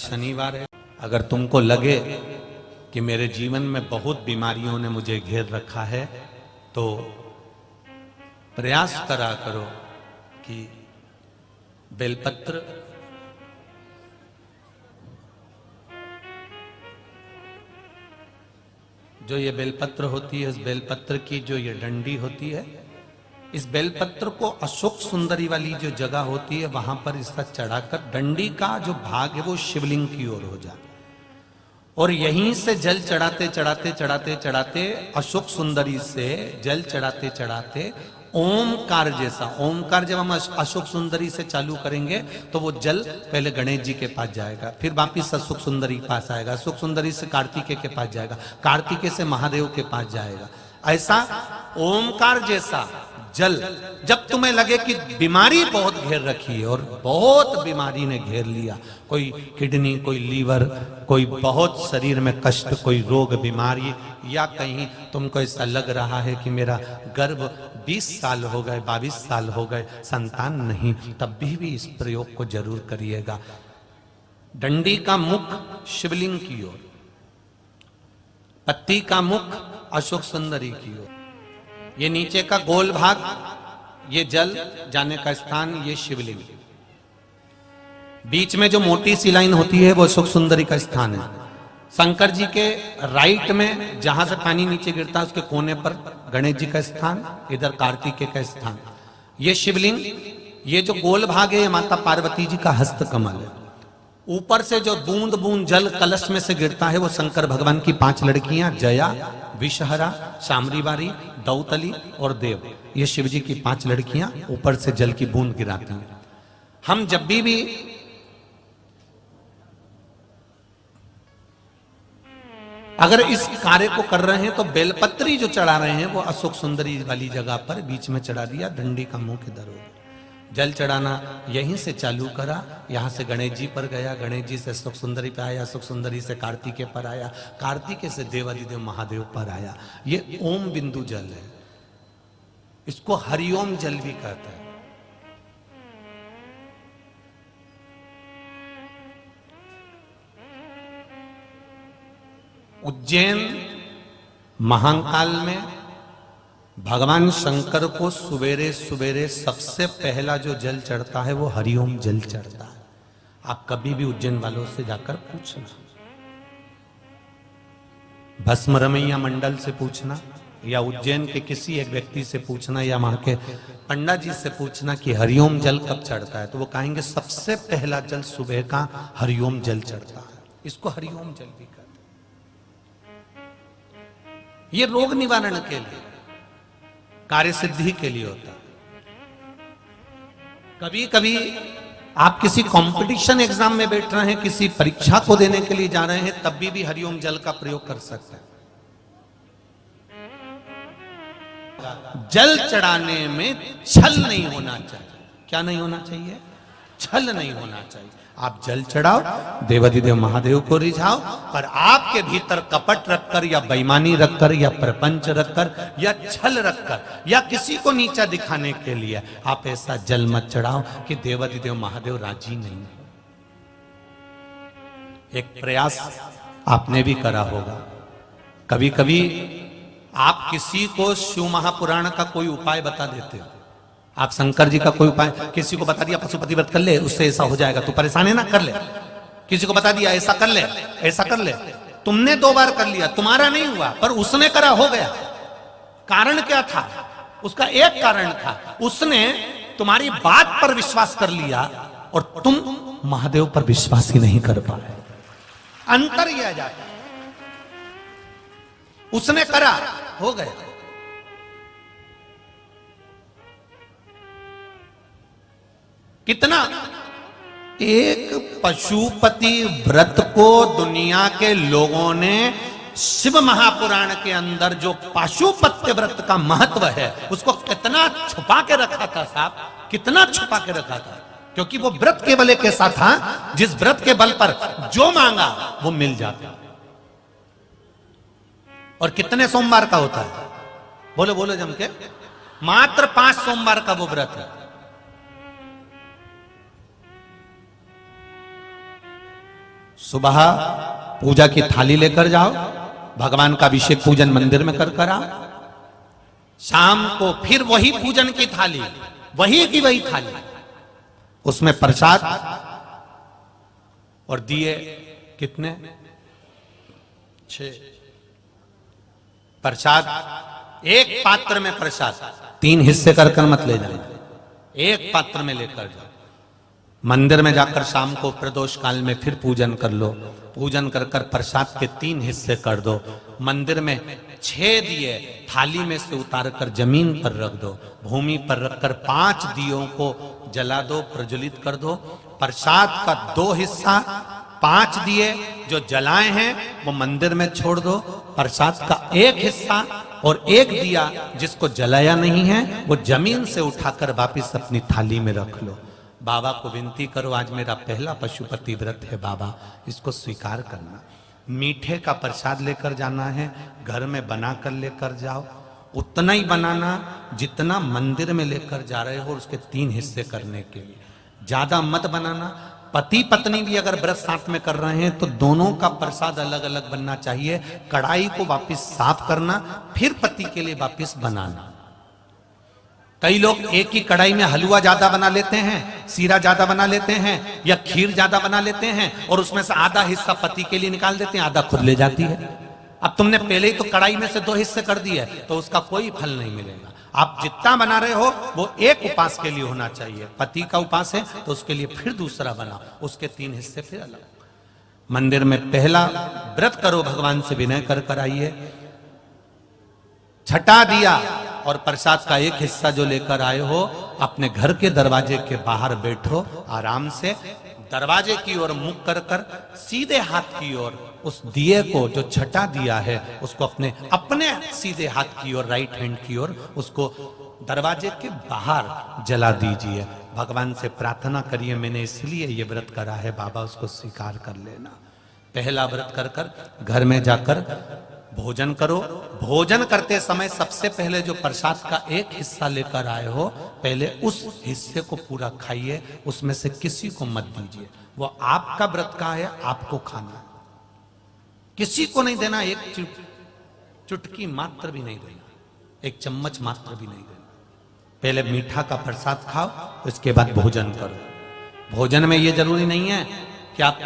शनिवार है। अगर तुमको लगे कि मेरे जीवन में बहुत बीमारियों ने मुझे घेर रखा है तो प्रयास करा करो कि बेलपत्र जो ये बेलपत्र होती है, इस बेलपत्र की जो ये डंडी होती है, इस बेलपत्र को अशोक सुंदरी वाली जो जगह होती है वहां पर इसका चढ़ाकर डंडी का जो भाग है वो शिवलिंग की ओर हो जाए और यहीं से जल चढ़ाते चढ़ाते चढ़ाते चढ़ाते अशोक सुंदरी से जल चढ़ाते चढ़ाते ओमकार जैसा, ओमकार जब हम अशोक सुंदरी से चालू करेंगे तो वो जल पहले गणेश जी के पास जाएगा, फिर वापिस अशोक सुंदरी के पास आएगा, अशोक सुंदरी से कार्तिकेय के पास जाएगा, कार्तिकेय से महादेव के पास जाएगा। ऐसा ओमकार जैसा जल जब तुम्हें लगे कि बीमारी बहुत घेर रखी है और बहुत बीमारी ने घेर लिया, कोई किडनी, कोई लीवर, कोई बहुत शरीर में कष्ट, कोई रोग बीमारी, या कहीं तुमको ऐसा लग रहा है कि मेरा गर्भ 20 साल हो गए, 22 साल हो गए, संतान नहीं, तब भी इस प्रयोग को जरूर करिएगा। डंडी का मुख शिवलिंग की ओर, पत्ती का मुख अशोक सुंदरी की ओर, ये नीचे का गोल भाग, ये जल जाने का स्थान, ये शिवलिंग, बीच में जो मोटी सी लाइन होती है वो अशोक सुंदरी का स्थान है। शंकर जी के राइट में जहां से पानी नीचे गिरता है उसके कोने पर गणेश जी का स्थान, इधर कार्तिकेय का स्थान, ये शिवलिंग, ये जो गोल भाग है ये माता पार्वती जी का हस्त कमल है। ऊपर से जो बूंद बूंद जल कलश में से गिरता है वो शंकर भगवान की 5 लड़कियां, जया, विषहरा, शामरीवारी, दौतली और देव, ये शिव जी की 5 लड़कियां ऊपर से जल की बूंद गिराती हैं। हम जब भी अगर इस कार्य को कर रहे हैं तो बेलपत्री जो चढ़ा रहे हैं वो अशोक सुंदरी वाली जगह पर बीच में चढ़ा दिया, डंडी का मुंह किधर हो, जल चढ़ाना यहीं से चालू करा, यहां से गणेश जी पर गया, गणेश जी से अशोक सुंदरी पे आया, अशोक सुंदरी से कार्तिकेय पर आया, कार्तिकेय से देवादिदेव महादेव पर आया। ये ओम बिंदु जल है, इसको हरिओम जल भी कहता है। उज्जैन महाकाल में भगवान शंकर को सुबेरे सुबेरे सबसे पहला जो जल चढ़ता है वो हरिओम जल चढ़ता है। आप कभी भी उज्जैन वालों से जाकर पूछना, भस्म रमैया मंडल से पूछना या उज्जैन के किसी एक व्यक्ति से पूछना या वहां के पंडा जी से पूछना कि हरिओम जल कब चढ़ता है, तो वो कहेंगे सबसे पहला जल सुबह का हरिओम जल चढ़ता है। इसको हरिओम जल भी कहते हैं। ये रोग निवारण के लिए, कार्य सिद्धि के लिए होता है। कभी कभी आप किसी कंपटीशन एग्जाम में बैठ रहे हैं, किसी परीक्षा को देने के लिए जा रहे हैं, तब भी हरिओम जल का प्रयोग कर सकते हैं। जल चढ़ाने में छल नहीं होना चाहिए। क्या नहीं होना चाहिए? छल नहीं होना चाहिए। आप जल चढ़ाओ, देवादिदेव महादेव को रिझाओ, पर आपके भीतर कपट रखकर या बेईमानी रखकर या प्रपंच रखकर या छल रखकर या किसी को नीचा दिखाने के लिए आप ऐसा जल मत चढ़ाओ कि देवादिदेव महादेव राजी नहीं। एक प्रयास आपने भी करा होगा, कभी कभी आप किसी को शिव महापुराण का कोई उपाय बता देते हो। आप शंकर जी का कोई उपाय किसी को बता दिया, पशुपति व्रत कर ले, उससे ऐसा हो जाएगा, तू परेशान है ना, कर ले। किसी को बता दिया ऐसा कर ले, ऐसा कर ले, तुमने 2 बार कर लिया, तुम्हारा नहीं हुआ, पर उसने करा, हो गया। कारण क्या था? उसका एक कारण था, उसने तुम्हारी बात पर विश्वास कर लिया और तुम महादेव पर विश्वास ही नहीं कर पाए। अंतर यह आ जाता, उसने करा, हो गया। कितना? एक पशुपति व्रत को दुनिया के लोगों ने शिव महापुराण के अंदर जो पशुपति व्रत का महत्व है उसको कितना छुपा के रखा था साहब, कितना छुपा के रखा था, क्योंकि वो व्रत केवल एक ऐसा था जिस व्रत के बल पर जो मांगा वो मिल जाता। और कितने सोमवार का होता है? बोलो बोलो जम के। मात्र 5 सोमवार का वो व्रत है। सुबह पूजा की थाली लेकर जाओ, भगवान का अभिषेक पूजन मंदिर में कर आओ। शाम को फिर वही पूजन की थाली, वही की वही थाली, उसमें प्रसाद और दिए कितने? 6 प्रसाद, एक पात्र में प्रसाद, 3 हिस्से कर मत ले जाना, एक पात्र में लेकर जाओ। मंदिर में जाकर शाम को प्रदोष काल में फिर पूजन कर लो, पूजन कर प्रसाद के 3 हिस्से कर दो। मंदिर में 6 दिए थाली में से उतार कर जमीन पर रख दो, भूमि पर रखकर 5 दियों को जला दो, प्रज्वलित कर दो। प्रसाद का 2 हिस्सा, 5 दिए जो जलाए हैं वो मंदिर में छोड़ दो। प्रसाद का 1 हिस्सा और 1 दिया जिसको जलाया नहीं है वो जमीन से उठाकर वापिस अपनी थाली में रख लो। बाबा को विनती करो, आज मेरा पहला पशुपति व्रत है बाबा, इसको स्वीकार करना। मीठे का प्रसाद लेकर जाना है, घर में बना कर लेकर जाओ, उतना ही बनाना जितना मंदिर में लेकर जा रहे हो, उसके 3 हिस्से करने के लिए, ज्यादा मत बनाना। पति पत्नी भी अगर व्रत साथ में कर रहे हैं तो दोनों का प्रसाद अलग अलग बनना चाहिए। कढ़ाई को वापस साफ करना, फिर पति के लिए वापस बनाना। कई लोग एक ही कढ़ाई में हलवा ज्यादा बना लेते हैं, सीरा ज्यादा बना लेते हैं या खीर ज्यादा बना लेते हैं और उसमें से आधा हिस्सा पति के लिए निकाल देते हैं, आधा खुद ले जाती है। अब तुमने पहले ही तो कढ़ाई में से 2 हिस्से कर दिए तो उसका कोई फल नहीं मिलेगा। आप जितना बना रहे हो वो एक उपास के लिए होना चाहिए। पति का उपास है तो उसके लिए फिर दूसरा बनाओ, उसके 3 हिस्से फिर अलग। मंदिर में पहला व्रत करो, भगवान से विनय कर आइए। छठा दिया और प्रसाद का 1 हिस्सा जो लेकर आए हो अपने घर के दरवाजे के बाहर बैठो, आराम से दरवाजे की ओर मुख कर सीधे हाथ की ओर उस दिए को, जो छठा दिया है, उसको अपने सीधे हाथ की ओर, राइट हैंड की ओर, उसको दरवाजे के बाहर जला दीजिए। भगवान से प्रार्थना करिए, मैंने इसलिए ये व्रत करा है बाबा, उसको स्वीकार कर लेना। पहला व्रत कर घर में जाकर भोजन करो। भोजन करते समय सबसे पहले जो प्रसाद का 1 हिस्सा लेकर आए हो, पहले उस हिस्से को पूरा खाइए, उसमें से किसी को मत दीजिए। वो आपका व्रत का है, आपको खाना है, किसी को नहीं देना। एक चुटकी मात्र भी नहीं देना, 1 चम्मच मात्र भी नहीं देना। पहले मीठा का प्रसाद खाओ, उसके बाद भोजन करो। भोजन में ये जरूरी नहीं है कि आप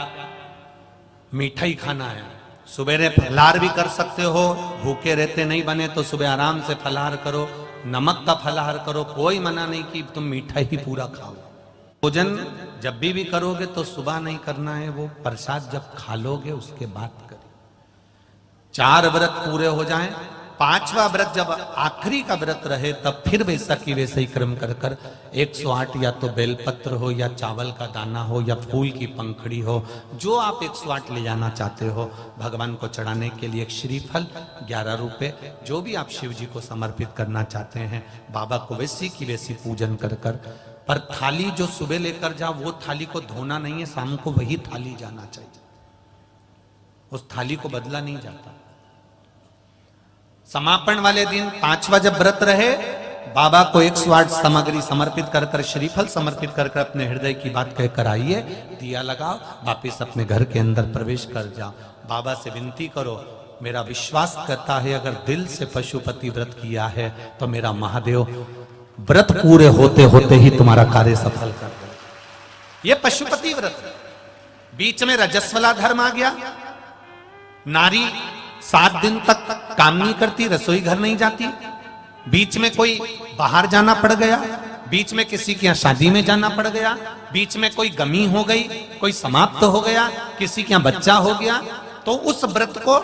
मीठा ही खाना है। सुबेरे फलाहार भी कर सकते हो, भूखे रहते नहीं बने तो सुबह आराम से फलाहार करो, नमक का फलाहार करो, कोई मना नहीं कि तुम मीठा ही पूरा खाओ। भोजन जब भी करोगे तो सुबह नहीं करना है, वो प्रसाद जब खा लोगे उसके बाद करिए। 4 व्रत पूरे हो जाएं, 5वां व्रत जब आखिरी का व्रत रहे तब फिर वैसा की वैसा ही क्रम कर 108 या तो बेलपत्र हो या चावल का दाना हो या फूल की पंखड़ी हो, जो आप 108 ले जाना चाहते हो भगवान को चढ़ाने के लिए। एक श्रीफल 11 रुपए, जो भी आप शिव जी को समर्पित करना चाहते हैं, बाबा को वैसी की वैसी पूजन कर पर थाली जो सुबह लेकर जाओ वो थाली को धोना नहीं है, शाम को वही थाली जाना चाहिए, उस थाली को बदला नहीं जाता। समापन वाले दिन 5वां जब व्रत रहे, बाबा को 108 सामग्री समर्पित कर श्रीफल समर्पित कर अपने हृदय की बात कहकर आइए, दिया लगाओ, वापिस अपने घर के अंदर प्रवेश कर जाओ। बाबा से विनती करो, मेरा विश्वास करता है अगर दिल से पशुपति व्रत किया है तो मेरा महादेव व्रत पूरे होते होते ही तुम्हारा कार्य सफल कर दे। ये पशुपति व्रत। बीच में रजस्वला धर्म आ गया, नारी 7 दिन तक काम नहीं करती, रसोई घर नहीं जाती। बीच में कोई बाहर जाना पड़ गया, बीच में किसी के यहाँ शादी में जाना पड़ गया, बीच में कोई गमी हो गई, कोई समाप्त हो गया, किसी के यहाँ बच्चा हो गया, तो उस व्रत को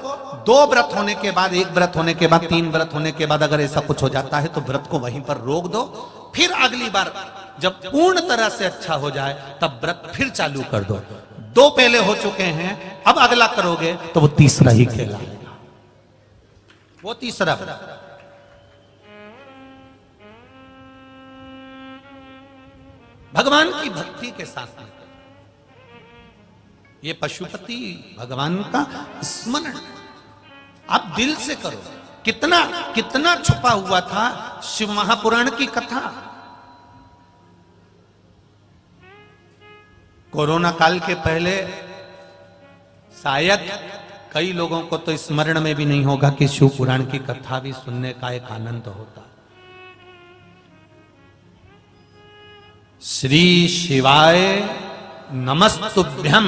2 व्रत होने के बाद, 1 व्रत होने के बाद, 3 व्रत होने के बाद अगर ऐसा कुछ हो जाता है तो व्रत को वहीं पर रोक दो। फिर अगली बार जब पूर्ण तरह से अच्छा हो जाए तब व्रत फिर चालू कर दो। 2 पहले हो चुके हैं, अब अगला करोगे तो वो तीसरा ही कहलाएगा, वो तीसरा व्रत। भगवान की भक्ति के साथ में ये पशुपति भगवान का स्मरण आप दिल से करो। कितना कितना छुपा हुआ था शिव महापुराण की कथा। कोरोना काल के पहले शायद कई लोगों को तो स्मरण में भी नहीं होगा कि शिव पुराण की कथा भी सुनने का एक आनंद होता। श्री शिवाय नमस्तुभ्यम,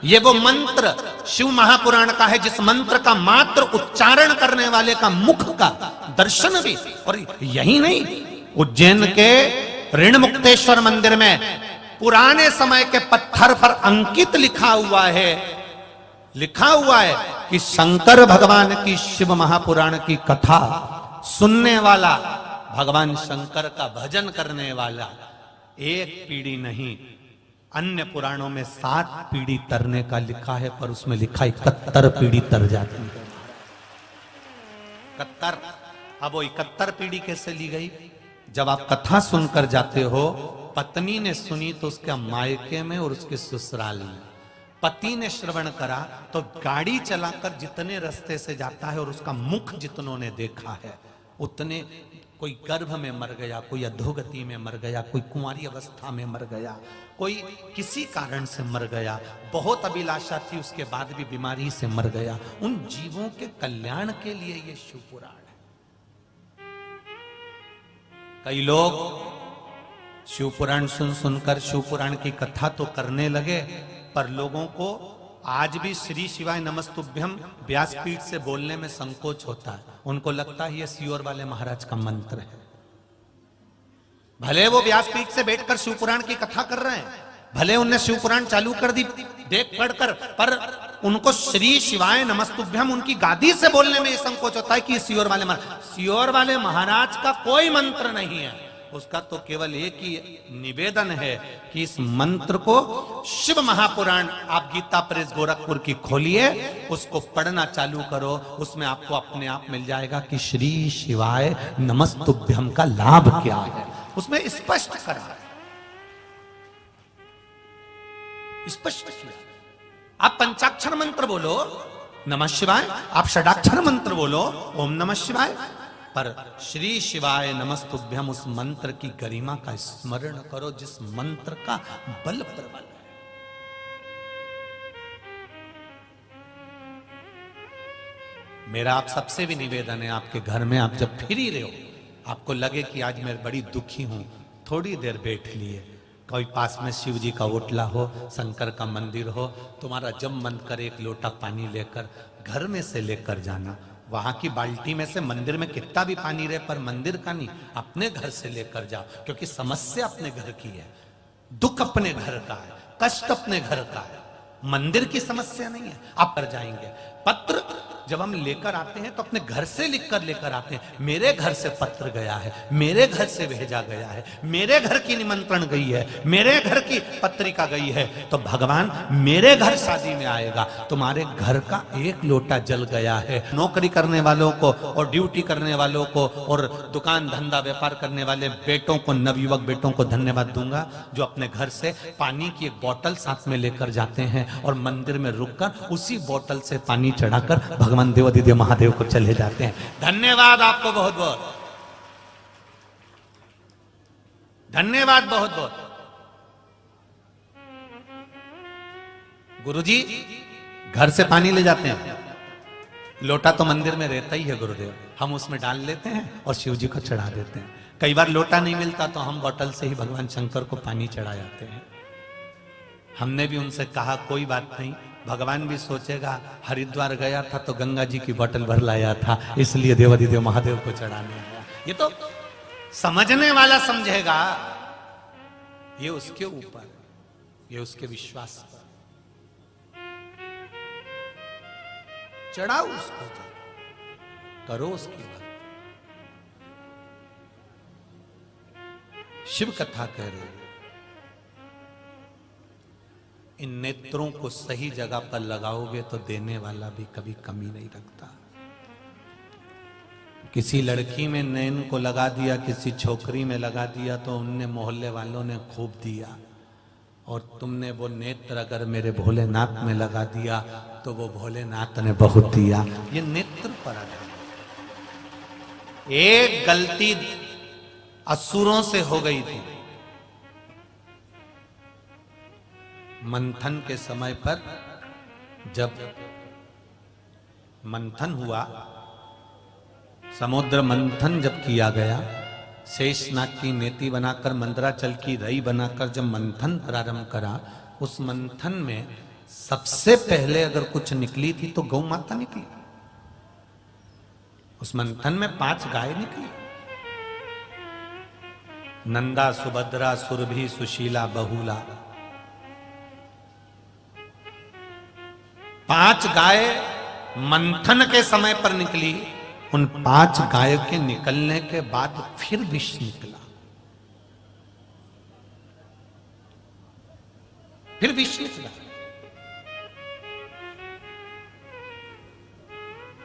ये वो मंत्र शिव महापुराण का है जिस मंत्र का मात्र उच्चारण करने वाले का मुख का दर्शन भी। और यही नहीं, उज्जैन के ऋणमुक्तेश्वर मंदिर में पुराने समय के पत्थर पर अंकित लिखा हुआ है कि शंकर भगवान की शिव महापुराण की कथा सुनने वाला, भगवान शंकर का भजन करने वाला एक पीढ़ी नहीं, अन्य पुराणों में 7 पीढ़ी तरने का लिखा है, पर उसमें लिखा 71 पीढ़ी तर जाती है। 71। अब वो 71 पीढ़ी कैसे ली गई? जब आप कथा सुनकर जाते हो, पत्नी ने सुनी तो उसके मायके में और उसके ससुराल में, पति ने श्रवण करा तो गाड़ी चलाकर जितने रास्ते से जाता है और उसका मुख जितनों ने देखा है उतने, कोई गर्भ में मर गया, कोई अधोगति में मर गया, कोई कुंवारी अवस्था में मर गया, कोई किसी कारण से मर गया, बहुत अभिलाषा थी उसके बाद भी बीमारी से मर गया। उन जीवों के कल्याण के लिए ये शिव पुराण है। कई लोग शिव पुराण सुनकर शिव पुराण की कथा तो करने लगे, पर लोगों को आज भी श्री शिवाय नमस्तुभ्यम व्यासपीठ से बोलने में संकोच होता है। उनको लगता है ये सियोर वाले महाराज का मंत्र है। भले वो व्यासपीठ से बैठकर शिव पुराण की कथा कर रहे हैं, भले उनने शिव पुराण चालू कर दी देख पढ़कर, पर उनको श्री शिवाय नमस्तुभ्यम उनकी गादी से बोलने में संकोच होता है कि सियोर वाले महाराज का कोई मंत्र नहीं है। उसका तो केवल एक ही निवेदन है कि इस मंत्र को शिव महापुराण, आप गीता प्रेस गोरखपुर की खोलिए, उसको पढ़ना चालू करो, उसमें आपको अपने आप मिल जाएगा कि श्री शिवाय नमस्तुभ्यम का लाभ क्या है। उसमें स्पष्ट करा है, स्पष्ट किया। आप पंचाक्षर मंत्र बोलो नमः शिवाय, आप षडाक्षर मंत्र बोलो ओम नमः शिवाय, पर श्री शिवाय नमस्तुभ्यम उस मंत्र की गरिमा का स्मरण करो जिस मंत्र का बल प्रबल है। मेरा आप सबसे भी निवेदन है, आपके घर में आप जब फिर ही रहे हो, आपको लगे कि आज मैं बड़ी दुखी हूं, थोड़ी देर बैठ लिए, कोई पास में शिव जी का ओटला हो, शंकर का मंदिर हो, तुम्हारा जब मन करे एक लोटा पानी लेकर घर में से लेकर जाना। वहां की बाल्टी में से मंदिर में कितना भी पानी रहे, पर मंदिर का नहीं, अपने घर से लेकर जाओ, क्योंकि समस्या अपने घर की है, दुख अपने घर का है, कष्ट अपने घर का है, मंदिर की समस्या नहीं है। आप कर जाएंगे। पत्र जब हम लेकर आते हैं तो अपने घर से लिखकर लेकर आते हैं। मेरे घर से पत्र गया है, मेरे घर से भेजा गया है, मेरे घर की निमंत्रण गई है, मेरे घर की पत्रिका गई है, तो भगवान मेरे घर शादी में आएगा। तुम्हारे घर का एक लोटा जल गया है। नौकरी करने वालों को और ड्यूटी करने वालों को और दुकान धंधा व्यापार करने वाले बेटों को, नवयुवक बेटों को धन्यवाद दूंगा जो अपने घर से पानी की एक बोतल साथ में लेकर जाते हैं और मंदिर में रुककर उसी बोतल से पानी चढ़ाकर भगवान देवादिदेव महादेव को चले जाते हैं। धन्यवाद आपको बहुत बहुत, धन्यवाद बहुत बहुत। गुरुजी घर से पानी ले जाते हैं, लोटा तो मंदिर में रहता ही है गुरुदेव, हम उसमें डाल लेते हैं और शिव जी को चढ़ा देते हैं। कई बार लोटा नहीं मिलता तो हम बोतल से ही भगवान शंकर को पानी चढ़ा जाते हैं। हमने भी उनसे कहा कोई बात नहीं, भगवान भी सोचेगा हरिद्वार गया था तो गंगा जी की बोतल भर लाया था, इसलिए देवादिदेव महादेव को चढ़ाने आया। ये तो समझने वाला समझेगा, ये उसके ऊपर, ये उसके विश्वास पर। चढ़ाओ उसको, करो उसकी बात। शिव कथा कह रहे हैं, इन नेत्रों को सही जगह पर लगाओगे तो देने वाला भी कभी कमी नहीं रखता। किसी लड़की में नैन को लगा दिया, किसी छोकरी में लगा दिया तो उनने मोहल्ले वालों ने खूब दिया, और तुमने वो नेत्र अगर मेरे भोलेनाथ में लगा दिया तो वो भोलेनाथ ने बहुत दिया। ये नेत्र पर है। एक गलती असुरों से हो गई थी। मंथन के समय पर जब मंथन हुआ, समुद्र मंथन जब किया गया, शेषनाग की नेति बनाकर मंदराचल की रई बनाकर जब मंथन प्रारंभ करा, उस मंथन में सबसे पहले अगर कुछ निकली थी तो गौ माता निकली। उस मंथन में 5 गाय निकली, नंदा, सुभद्रा, सुरभि, सुशीला, बहुला। 5 गाय मंथन के समय पर निकली। उन 5 गायों के निकलने के बाद फिर विष निकला, फिर विष निकला।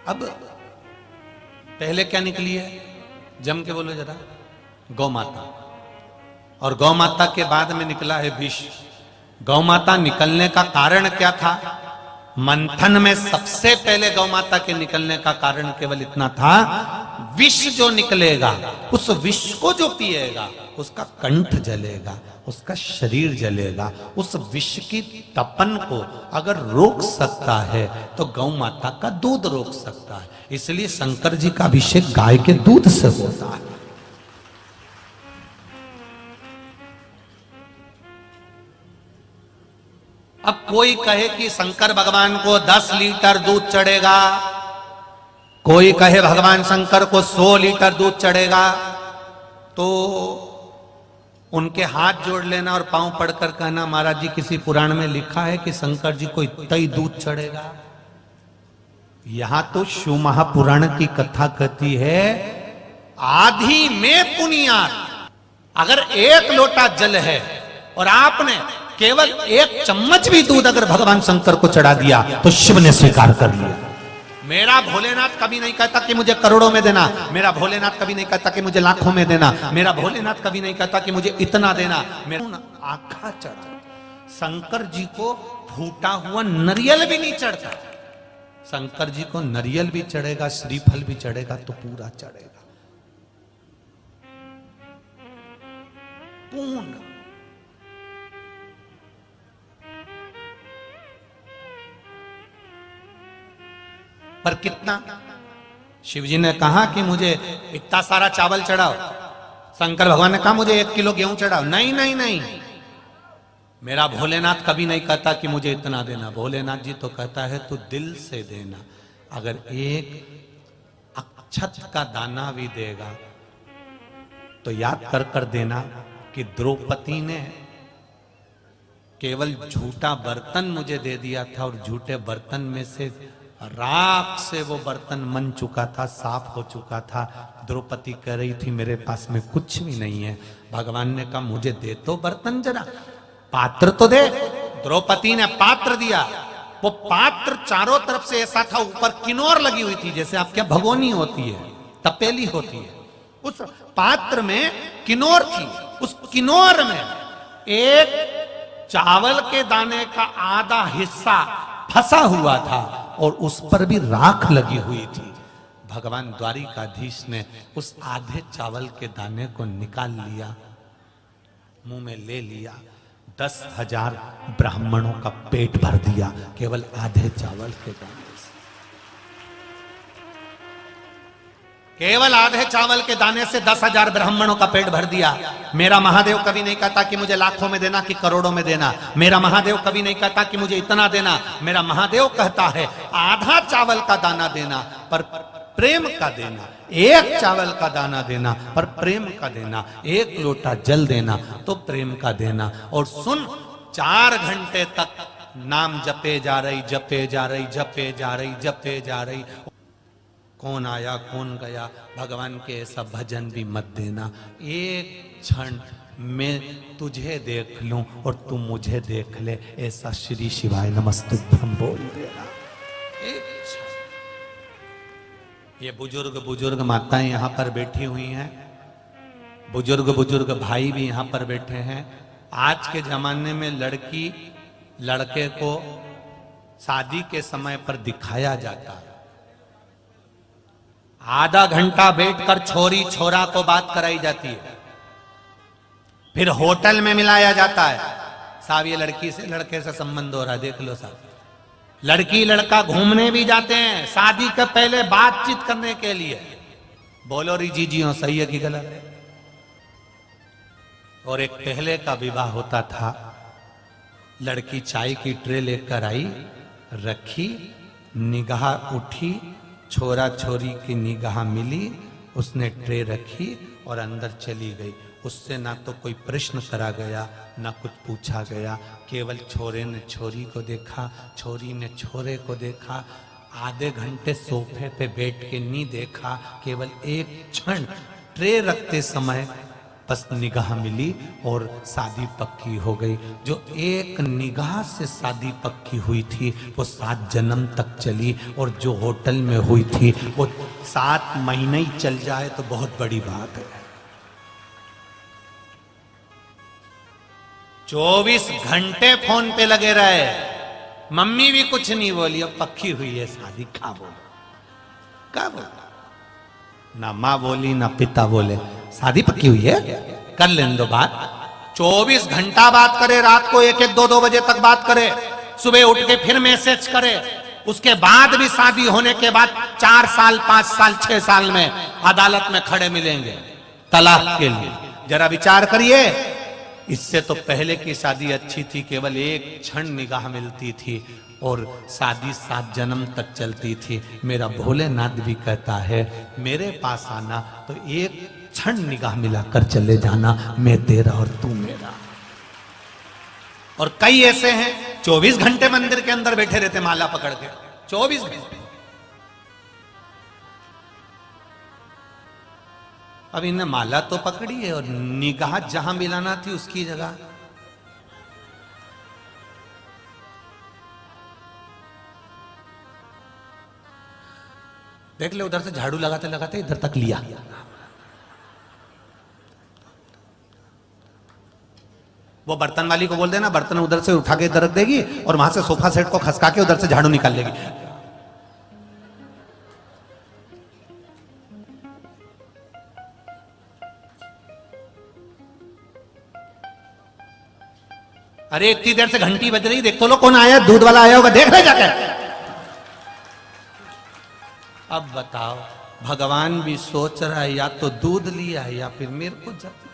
अब पहले क्या निकली है, जम के बोलो जरा, गौ माता। और गौ माता के बाद में निकला है विष। गौ माता निकलने का कारण क्या था? मंथन में सबसे पहले गौ माता के निकलने का कारण केवल इतना था, विष जो निकलेगा, उस विष को जो पिएगा उसका कंठ जलेगा, उसका शरीर जलेगा। उस विष की तपन को अगर रोक सकता है तो गौ माता का दूध रोक सकता है। इसलिए शंकर जी का अभिषेक गाय के दूध से होता है। अब कोई कहे कि शंकर भगवान को 10 लीटर दूध चढ़ेगा, कोई कहे भगवान शंकर को 100 लीटर दूध चढ़ेगा, तो उनके हाथ जोड़ लेना और पांव पड़कर कहना, महाराज जी किसी पुराण में लिखा है कि शंकर जी को इतना ही दूध चढ़ेगा? यहां तो शिव महापुराण की कथा कहती है, आधी में पुनियात। अगर 1 लोटा जल है और आपने केवल 1 चम्मच भी दूध अगर भगवान शंकर को चढ़ा दिया तो शिव ने स्वीकार कर लिया। मेरा भोलेनाथ कभी नहीं कहता कि मुझे करोड़ों में देना, मेरा भोलेनाथ कभी नहीं कहता कि मुझे लाखों में देना, मेरा भोलेनाथ कभी नहीं कहता कि मुझे इतना देना। मेरा आखा चढ़ा। शंकर जी को फूटा हुआ नरियल भी नहीं चढ़ता। शंकर जी को नरियल भी चढ़ेगा, श्रीफल भी चढ़ेगा तो पूरा चढ़ेगा, पूर्ण। पर कितना? शिवजी ने कहा कि मुझे इतना सारा चावल चढ़ाओ, शंकर भगवान ने कहा मुझे 1 किलो गेहूं चढ़ाओ। नहीं नहीं नहीं, मेरा भोलेनाथ कभी नहीं कहता कि मुझे इतना देना। भोलेनाथ जी तो कहता है तू दिल से देना। अगर 1 अक्षत का दाना भी देगा तो याद कर कर देना कि द्रौपदी ने केवल झूठा बर्तन मुझे दे दिया था और झूठे बर्तन में से राख से वो बर्तन मन चुका था, साफ हो चुका था। द्रौपदी कह रही थी मेरे पास में कुछ भी नहीं है। भगवान ने कहा मुझे दे तो बर्तन जरा, पात्र तो दे। द्रौपदी ने पात्र दिया। वो पात्र चारों तरफ से ऐसा था, ऊपर किन्नौर लगी हुई थी, जैसे आपके भगोनी होती है, तपेली होती है, उस पात्र में किन्नौर थी। उस किन्नौर में एक चावल के दाने का आधा हिस्सा फंसा हुआ था और उस पर भी राख लगी हुई थी। भगवान द्वारिकाधीश ने उस आधे चावल के दाने को निकाल लिया, मुंह में ले लिया, 10,000 ब्राह्मणों का पेट भर दिया केवल आधे चावल के दाने से। केवल आधे चावल के दाने से 10,000 ब्राह्मणों का पेट भर दिया। मेरा महादेव कभी नहीं कहता कि मुझे लाखों में देना कि करोड़ों में देना। मेरा महादेव कभी नहीं कहता कि मुझे इतना देना। मेरा महादेव कहता है आधा चावल का दाना देना पर प्रेम का देना, 1 चावल का दाना देना पर प्रेम का देना, 1 लोटा जल देना तो प्रेम का देना। और सुन, 4 घंटे तक नाम जपे जा रही, जपे जा रही, जपे जा रही, जपे जा रही। कौन आया कौन गया, भगवान के ऐसा भजन भी मत देना। 1 क्षण मैं तुझे देख लूं और तू मुझे देख ले, ऐसा श्री शिवाय नमस्तुभ्यं बोल देना। 1 क्षण। ये बुजुर्ग माताएं यहां पर बैठी हुई हैं, बुजुर्ग भाई भी यहां पर बैठे हैं। आज के जमाने में लड़की लड़के को शादी के समय पर दिखाया जाता है। आधा घंटा बैठकर छोरी छोरा को बात कराई जाती है, फिर होटल में मिलाया जाता है। साहब ये लड़की से लड़के से संबंध हो रहा है, देख लो साहब। लड़की लड़का घूमने भी जाते हैं शादी के पहले बातचीत करने के लिए। बोलो री जी हो, सही है कि गलत है? और एक पहले का विवाह होता था, लड़की चाय की ट्रे लेकर आई, रखी, निगाह उठी, छोरा छोरी की निगाह मिली, उसने ट्रे रखी और अंदर चली गई। उससे ना तो कोई प्रश्न करा गया, ना कुछ पूछा गया, केवल छोरे ने छोरी को देखा, छोरी ने छोरे को देखा। आधे घंटे सोफे पे बैठ के नहीं देखा, केवल एक क्षण ट्रे रखते समय बस निगाह मिली और शादी पक्की हो गई। जो एक निगाह से शादी पक्की हुई थी वो 7 जन्म तक चली, और जो होटल में हुई थी वो 7 महीने ही चल जाए तो बहुत बड़ी बात है। 24 घंटे फोन पे लगे रहे, मम्मी भी कुछ नहीं बोली, अब पक्की हुई है शादी। क्या बोला? ना माँ बोली ना पिता बोले, शादी पक्की हुई है, कर लेने दो बात। 24 घंटा बात करे, रात को 1-1, 2-2 बजे तक बात करे, सुबह उठ के फिर मैसेज करे। उसके बाद भी शादी होने के बाद 4 साल 5 साल 6 साल में अदालत में खड़े मिलेंगे तलाक के लिए। जरा विचार करिए, इससे तो पहले की शादी अच्छी थी, केवल एक क्षण निगाह मिलती थी और शादी 7 जन्म तक चलती थी। मेरा भोलेनाथ भी कहता है, मेरे पास आना तो एक क्षण निगाह मिलाकर चले जाना, मैं तेरा और तू मेरा। और कई ऐसे हैं 24 घंटे मंदिर के अंदर बैठे रहते माला पकड़ के, 24 घंटे। अब इन्हें माला तो पकड़ी है और निगाह जहां मिलाना थी उसकी जगह। देख ले, उधर से झाड़ू लगाते लगाते इधर तक लिया। वो बर्तन वाली को बोल देना, बर्तन उधर से उठा के इधर रख देगी और वहां से सोफा सेट को खसका के उधर से झाड़ू निकाल लेगी। अरे इतनी देर से घंटी बज रही, देख तो लो कौन आया, दूध वाला आया होगा, देख रहे जाकर। अब बताओ, भगवान भी सोच रहा है या तो दूध लिया है या फिर मेरे को जब।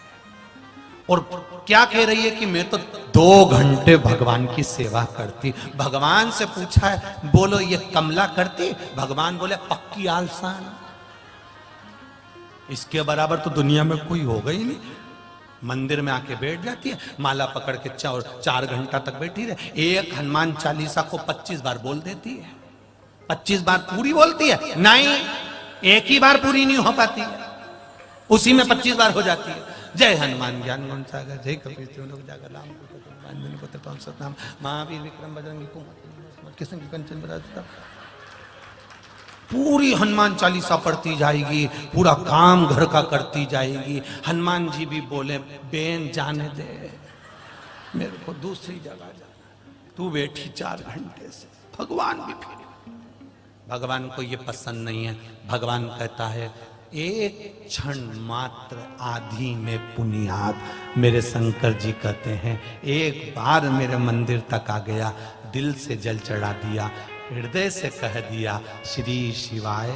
और क्या कह रही है कि मैं तो 2 घंटे भगवान की सेवा करती। भगवान से पूछा है, बोलो ये कमला करती? भगवान बोले पक्की आलसान, इसके बराबर तो दुनिया में कोई होगा ही नहीं। मंदिर में आके बैठ जाती है, माला पकड़ के 4 घंटा तक बैठी रहे। एक हनुमान चालीसा को 25 बार बोल देती है। 25 बार पूरी बोलती है? नहीं, एक ही बार पूरी नहीं हो पाती है, उसी में 25 बार हो जाती है। जय हनुमान ज्ञान गुण सागर, जय कपीश तिहुँ जागर, राम पुत्र पवन सतनाम, महावीर विक्रम बजरंगी कुमति कृष्ण कंचन बराबर। पूरी हनुमान चालीसा पढ़ती जाएगी, पूरा काम घर का करती जाएगी। हनुमान जी भी बोले, बेन जाने दे, मेरे को दूसरी जगह जाना, तू बैठी 4 घंटे से। भगवान भी फिर, भगवान को ये पसंद नहीं है। भगवान कहता है, एक क्षण मात्र आधी में पुनियाद। मेरे शंकर जी कहते हैं, एक बार मेरे मंदिर तक आ गया, दिल से जल चढ़ा दिया, हृदय से कह दिया, श्री शिवाय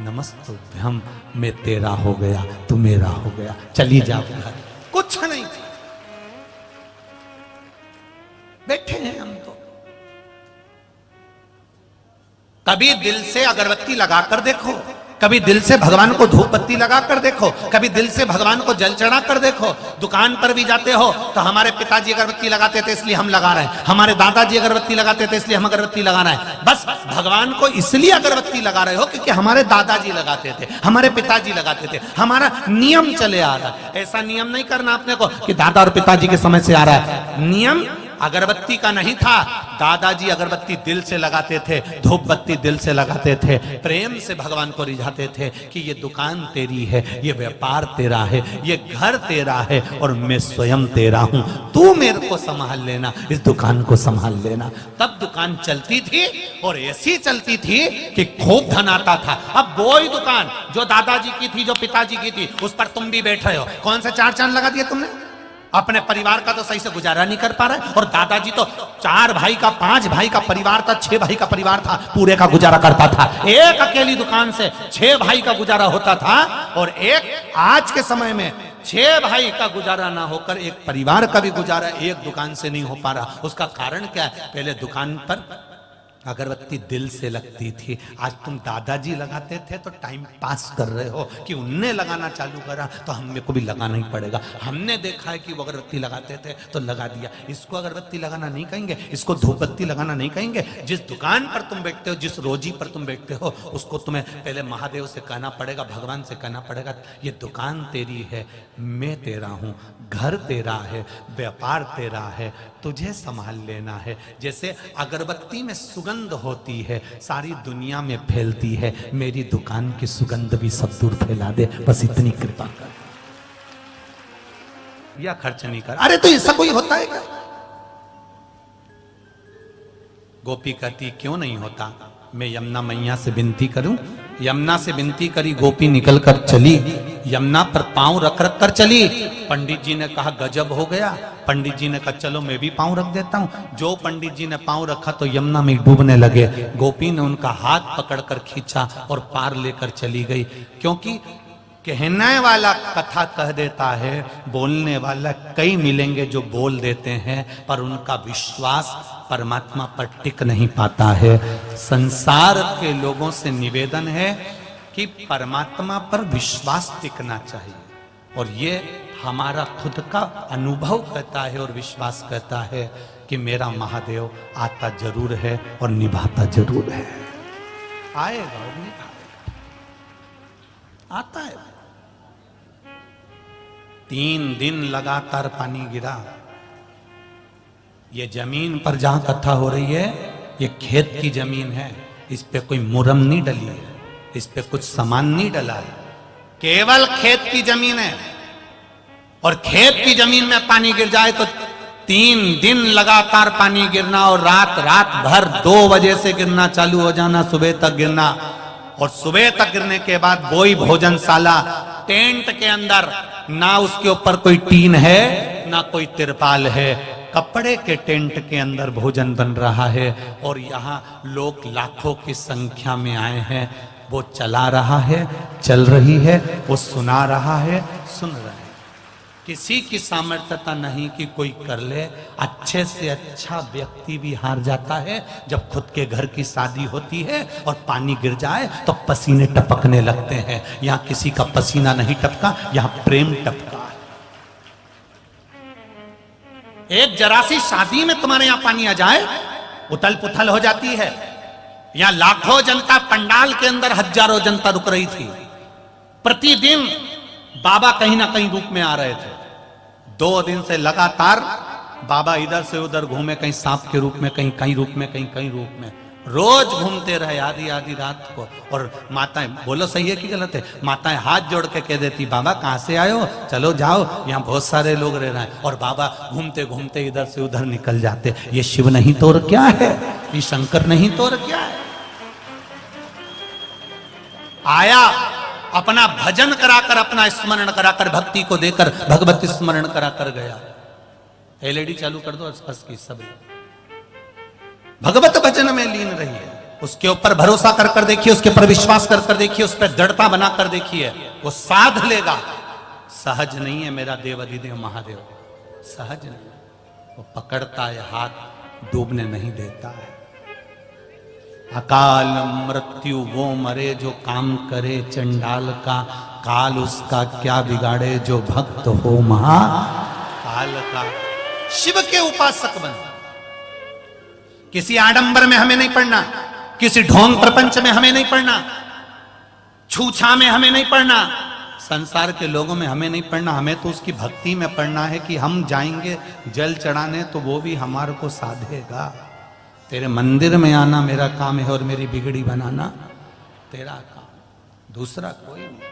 नमस्तुभ्यम, मैं तेरा हो गया, तू मेरा हो गया, चली जा घर। कुछ नहीं, बैठे हैं हम तो। कभी दिल से अगरबत्ती लगाकर देखो, कभी दिल से भगवान को धूप बत्ती लगाकर देखो, कभी दिल से भगवान को जल चढ़ा कर देखो। दुकान पर भी जाते हो तो हमारे पिताजी अगरबत्ती लगाते थे इसलिए हम लगा रहे हैं, हमारे दादाजी अगरबत्ती लगाते थे इसलिए हम अगरबत्ती लगा रहे हैं। बस भगवान को इसलिए अगरबत्ती लगा रहे हो क्योंकि हमारे दादाजी लगाते थे, हमारे पिताजी लगाते थे, हमारा नियम चले आ रहा है। ऐसा नियम नहीं करना अपने को कि दादा और पिताजी के समय से आ रहा है। नियम अगरबत्ती का नहीं था, दादाजी अगरबत्ती दिल से लगाते थे, धूप बत्ती दिल से लगाते थे, प्रेम से भगवान को रिझाते थे कि ये दुकान तेरी है, ये व्यापार तेरा है, ये घर तेरा है और मैं स्वयं तेरा हूं, तू मेरे को संभाल लेना, इस दुकान को संभाल लेना। तब दुकान चलती थी और ऐसी चलती थी कि खूब धन आता था। अब वो ही दुकान जो दादाजी की थी, जो पिताजी की थी, उस पर तुम भी बैठ रहे हो। कौन सा 4 चांद लगा दिया तुमने? अपने परिवार का तो सही से गुजारा नहीं कर पा रहे। और दादाजी तो 4 भाई का 5 भाई का परिवार था, 6 भाई का परिवार था, पूरे का गुजारा करता था। एक अकेली दुकान से 6 भाई का गुजारा होता था। और एक आज के समय में 6 भाई का गुजारा ना होकर एक परिवार का भी गुजारा एक दुकान से नहीं हो पा रहा। उसका कारण क्या है? पहले दुकान पर अगरबत्ती दिल से लगती थी। आज तुम दादाजी लगाते थे तो टाइम पास कर रहे हो कि उनने लगाना चालू करा तो हमें को भी लगाना ही पड़ेगा। हमने देखा है कि वो अगरबत्ती लगाते थे तो लगा दिया। इसको अगरबत्ती लगाना नहीं कहेंगे, इसको धूपबत्ती लगाना नहीं कहेंगे। जिस दुकान पर तुम बैठते हो, जिस रोजी पर तुम बैठते हो, उसको तुम्हें पहले महादेव से कहना पड़ेगा, भगवान से कहना पड़ेगा, ये दुकान तेरी है, मैं तेरा हूं, घर तेरा है, व्यापार तेरा है, तुझे संभाल लेना है। जैसे अगरबत्ती में सुगंध होती है, सारी दुनिया में फैलती है, मेरी दुकान की सुगंध भी सब दूर फैला दे, बस इतनी कृपा कर। या खर्च नहीं कर। अरे तो ऐसा कोई होता है क्या? गोपी कहती क्यों नहीं होता? मैं यमुना मैया से विनती करूं। यमुना से विनती करी, गोपी निकल कर चली, यमुना पर पांव रख रख कर चली। पंडित जी ने कहा गजब हो गया। पंडित जी ने कहा चलो मैं भी पांव रख देता हूं। जो पंडित जी ने पांव रखा तो यमुना में डूबने लगे। गोपी ने उनका हाथ पकड़कर खींचा और पार लेकर चली गई। क्योंकि कहने वाला कथा कह देता है, बोलने वाला कई मिलेंगे जो बोल देते हैं, पर उनका विश्वास परमात्मा पर टिक नहीं पाता है। संसार के लोगों से निवेदन है कि परमात्मा पर विश्वास टिकना चाहिए। और ये हमारा खुद का अनुभव कहता है और विश्वास कहता है कि मेरा महादेव आता जरूर है और निभाता जरूर है। आएगा और निभाएगा, आता है। 3 दिन लगातार पानी गिरा। ये जमीन पर जहां कथा हो रही है, ये खेत की जमीन है, इस पे कोई मुरम नहीं डली है, इस पे कुछ सामान नहीं डला है, केवल खेत की जमीन है। और खेत की जमीन में पानी गिर जाए तो 3 दिन लगातार पानी गिरना, और रात भर 2 बजे से गिरना चालू हो जाना, सुबह तक गिरना। और सुबह तक गिरने के बाद वही भोजनशाला टेंट के अंदर, ना उसके ऊपर कोई टीन है ना कोई तिरपाल है, कपड़े के टेंट के अंदर भोजन बन रहा है। और यहाँ लोग लाखों की संख्या में आए हैं। वो चला रहा है, चल रही है, वो सुना रहा है, सुन रहे हैं। किसी की सामर्थ्यता नहीं कि कोई कर ले। अच्छे से अच्छा व्यक्ति भी हार जाता है जब खुद के घर की शादी होती है और पानी गिर जाए तो पसीने टपकने लगते हैं। यहाँ किसी का पसीना नहीं टपका, यहाँ प्रेम टपका। एक जरा सी शादी में तुम्हारे यहां पानी आ जाए, उथल पुथल हो जाती है। यहां लाखों जनता पंडाल के अंदर, हजारों जनता रुक रही थी। प्रतिदिन बाबा कहीं ना कहीं रूप में आ रहे थे। 2 दिन से लगातार बाबा इधर से उधर घूमे, कहीं सांप के रूप में, कहीं कहीं रूप में, कहीं कहीं रूप में, रोज घूमते रहे आधी आधी रात को। और माताएं, बोलो सही है कि गलत है, माताएं हाथ जोड़ के कह देती बाबा कहां से आए हो, चलो जाओ, यहाँ बहुत सारे लोग रह रहे हैं। और बाबा घूमते घूमते इधर से उधर निकल जाते। ये शिव नहीं तो और क्या है, ये शंकर नहीं तो और क्या है। आया, अपना भजन कराकर, अपना स्मरण कराकर, भक्ति को देकर भगवती स्मरण कराकर गया। एलईडी चालू कर दो आसपास की सब भगवत भजन में लीन रही है। उसके ऊपर भरोसा कर कर देखिए, उसके ऊपर विश्वास कर कर देखिए, उस पर दृढ़ता बना कर देखिए, वो साध लेगा। सहज नहीं है मेरा देव अधिदेव महादेव, सहज नहीं। वो पकड़ता है हाथ, डूबने नहीं देता है। अकाल मृत्यु वो मरे जो काम करे चंडाल का, काल उसका क्या बिगाड़े जो भक्त हो महाकाल का। शिव के उपासक बन। किसी आडंबर में हमें नहीं पड़ना, किसी ढोंग प्रपंच में हमें नहीं पड़ना, छूछा में हमें नहीं पड़ना, संसार के लोगों में हमें नहीं पड़ना। हमें तो उसकी भक्ति में पड़ना है कि हम जाएंगे जल चढ़ाने तो वो भी हमारे को साधेगा। तेरे मंदिर में आना मेरा काम है और मेरी बिगड़ी बनाना तेरा काम, दूसरा कोई नहीं।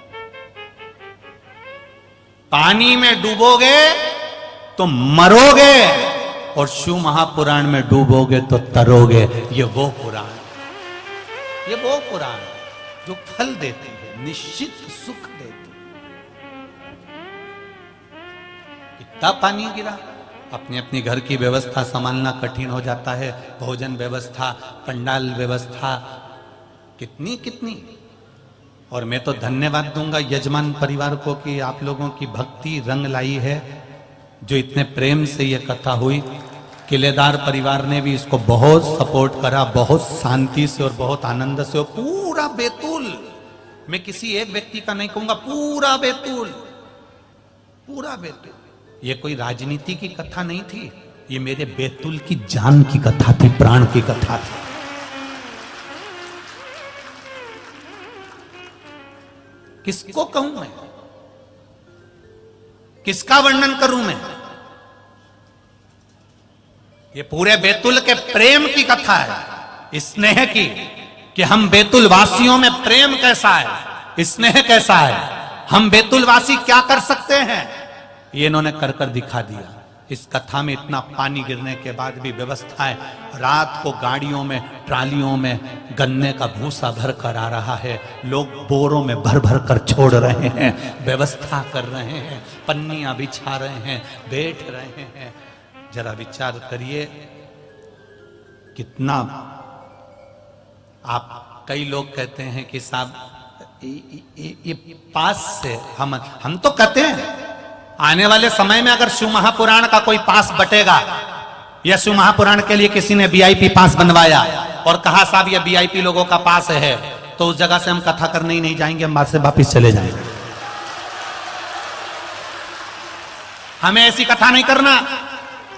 पानी में डूबोगे तो मरोगे और शिव महापुराण में डूबोगे तो तरोगे। ये वो पुराण, ये वो पुराण जो फल देती है, निश्चित सुख देती है। तब पानी गिरा। अपनी अपनी घर की व्यवस्था संभालना कठिन हो जाता है, भोजन व्यवस्था, पंडाल व्यवस्था, कितनी कितनी। और मैं तो धन्यवाद दूंगा यजमान परिवार को कि आप लोगों की भक्ति रंग लाई है, जो इतने प्रेम से ये कथा हुई। किलेदार परिवार ने भी इसको बहुत सपोर्ट करा, बहुत शांति से और बहुत आनंद से। और पूरा बैतूल, मैं किसी एक व्यक्ति का नहीं कहूंगा, पूरा बैतूल, पूरा बैतूल। ये कोई राजनीति की कथा नहीं थी, ये मेरे बैतूल की जान की कथा थी, प्राण की कथा थी। किसको कहूं मैं, किसका वर्णन करूं मैं? ये पूरे बैतूल के प्रेम की कथा है, स्नेह की, कि हम बैतूल वासियों में प्रेम कैसा है, स्नेह कैसा है, हम बैतूल वासी क्या कर सकते हैं, ये इन्होंने कर कर दिखा दिया। इस कथा में इतना पानी गिरने के बाद भी व्यवस्थाएं, रात को गाड़ियों में, ट्रालियों में गन्ने का भूसा भर कर आ रहा है, लोग बोरों में भर भर कर छोड़ रहे हैं, व्यवस्था कर रहे हैं, पन्नियां बिछा रहे हैं, बैठ रहे हैं। जरा विचार करिए कितना। आप, कई लोग कहते हैं कि साहब ये पास से हम तो कहते हैं आने वाले समय में अगर शिव महापुराण का कोई पास बटेगा, या शिव महापुराण के लिए किसी ने वीआईपी पास बनवाया और कहा साहब ये वीआईपी लोगों का पास है, तो उस जगह से हम कथा करने ही नहीं जाएंगे, हम बात से वापिस चले जाएंगे। हमें ऐसी कथा नहीं करना।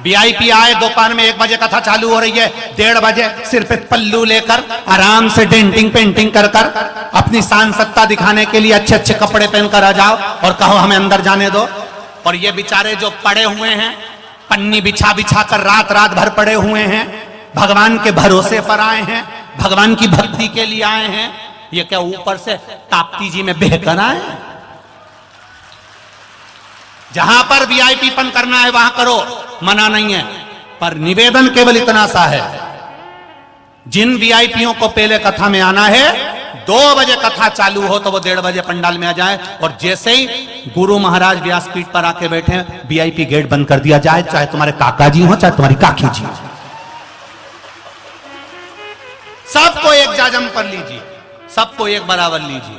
वीआईपी आए, दोपहर में 1 बजे कथा चालू हो रही है, 1:30 बजे सिर पे पल्लू लेकर आराम से डेंटिंग पेंटिंग कर कर अपनी शान सत्ता दिखाने के लिए अच्छे अच्छे कपड़े पहनकर आ जाओ और कहो हमें अंदर जाने दो। और ये बेचारे जो पड़े हुए हैं, पन्नी बिछा बिछा कर रात रात भर पड़े हुए हैं, भगवान के भरोसे पर आए हैं, भगवान की भक्ति के लिए आए हैं, ये क्या ऊपर से ताप्ती जी में बहकर आए? जहां पर वीआईपी पन करना है वहां करो, मना नहीं है, पर निवेदन केवल इतना सा है, जिन वीआईपीओं को पहले कथा में आना है, 2 बजे कथा चालू हो तो वो 1:30 बजे पंडाल में आ जाए। और जैसे ही गुरु महाराज व्यासपीठ पर आके बैठे, वीआईपी गेट बंद कर दिया जाए, चाहे तुम्हारे काका जी हो, चाहे तुम्हारी काकी जी हो, सबको एक जाजम पर लीजिए, सबको एक बराबर लीजिए।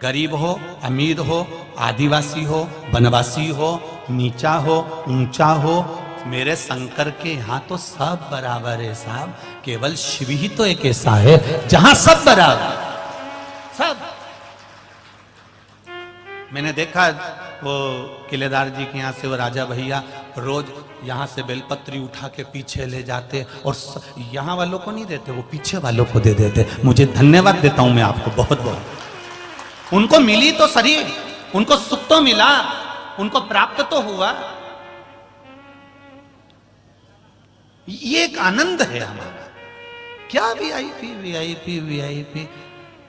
गरीब हो, अमीर हो, आदिवासी हो, वनवासी हो, नीचा हो, ऊंचा हो, मेरे शंकर के यहां तो सब बराबर है साहब। केवल शिव ही तो एक ऐसा है जहां सब बराबर, सब। मैंने देखा वो किलेदार जी के यहां से वो राजा भैया रोज यहां से बेलपत्री उठा के पीछे ले जाते, और यहां वालों को नहीं देते, वो पीछे वालों को दे देते। मुझे धन्यवाद देता हूं मैं आपको बहुत बहुत। उनको मिली तो सही, उनको सुख तो मिला, उनको प्राप्त तो हुआ। ये एक आनंद है हमारा। क्या वीआईपी वीआईपी वीआईपी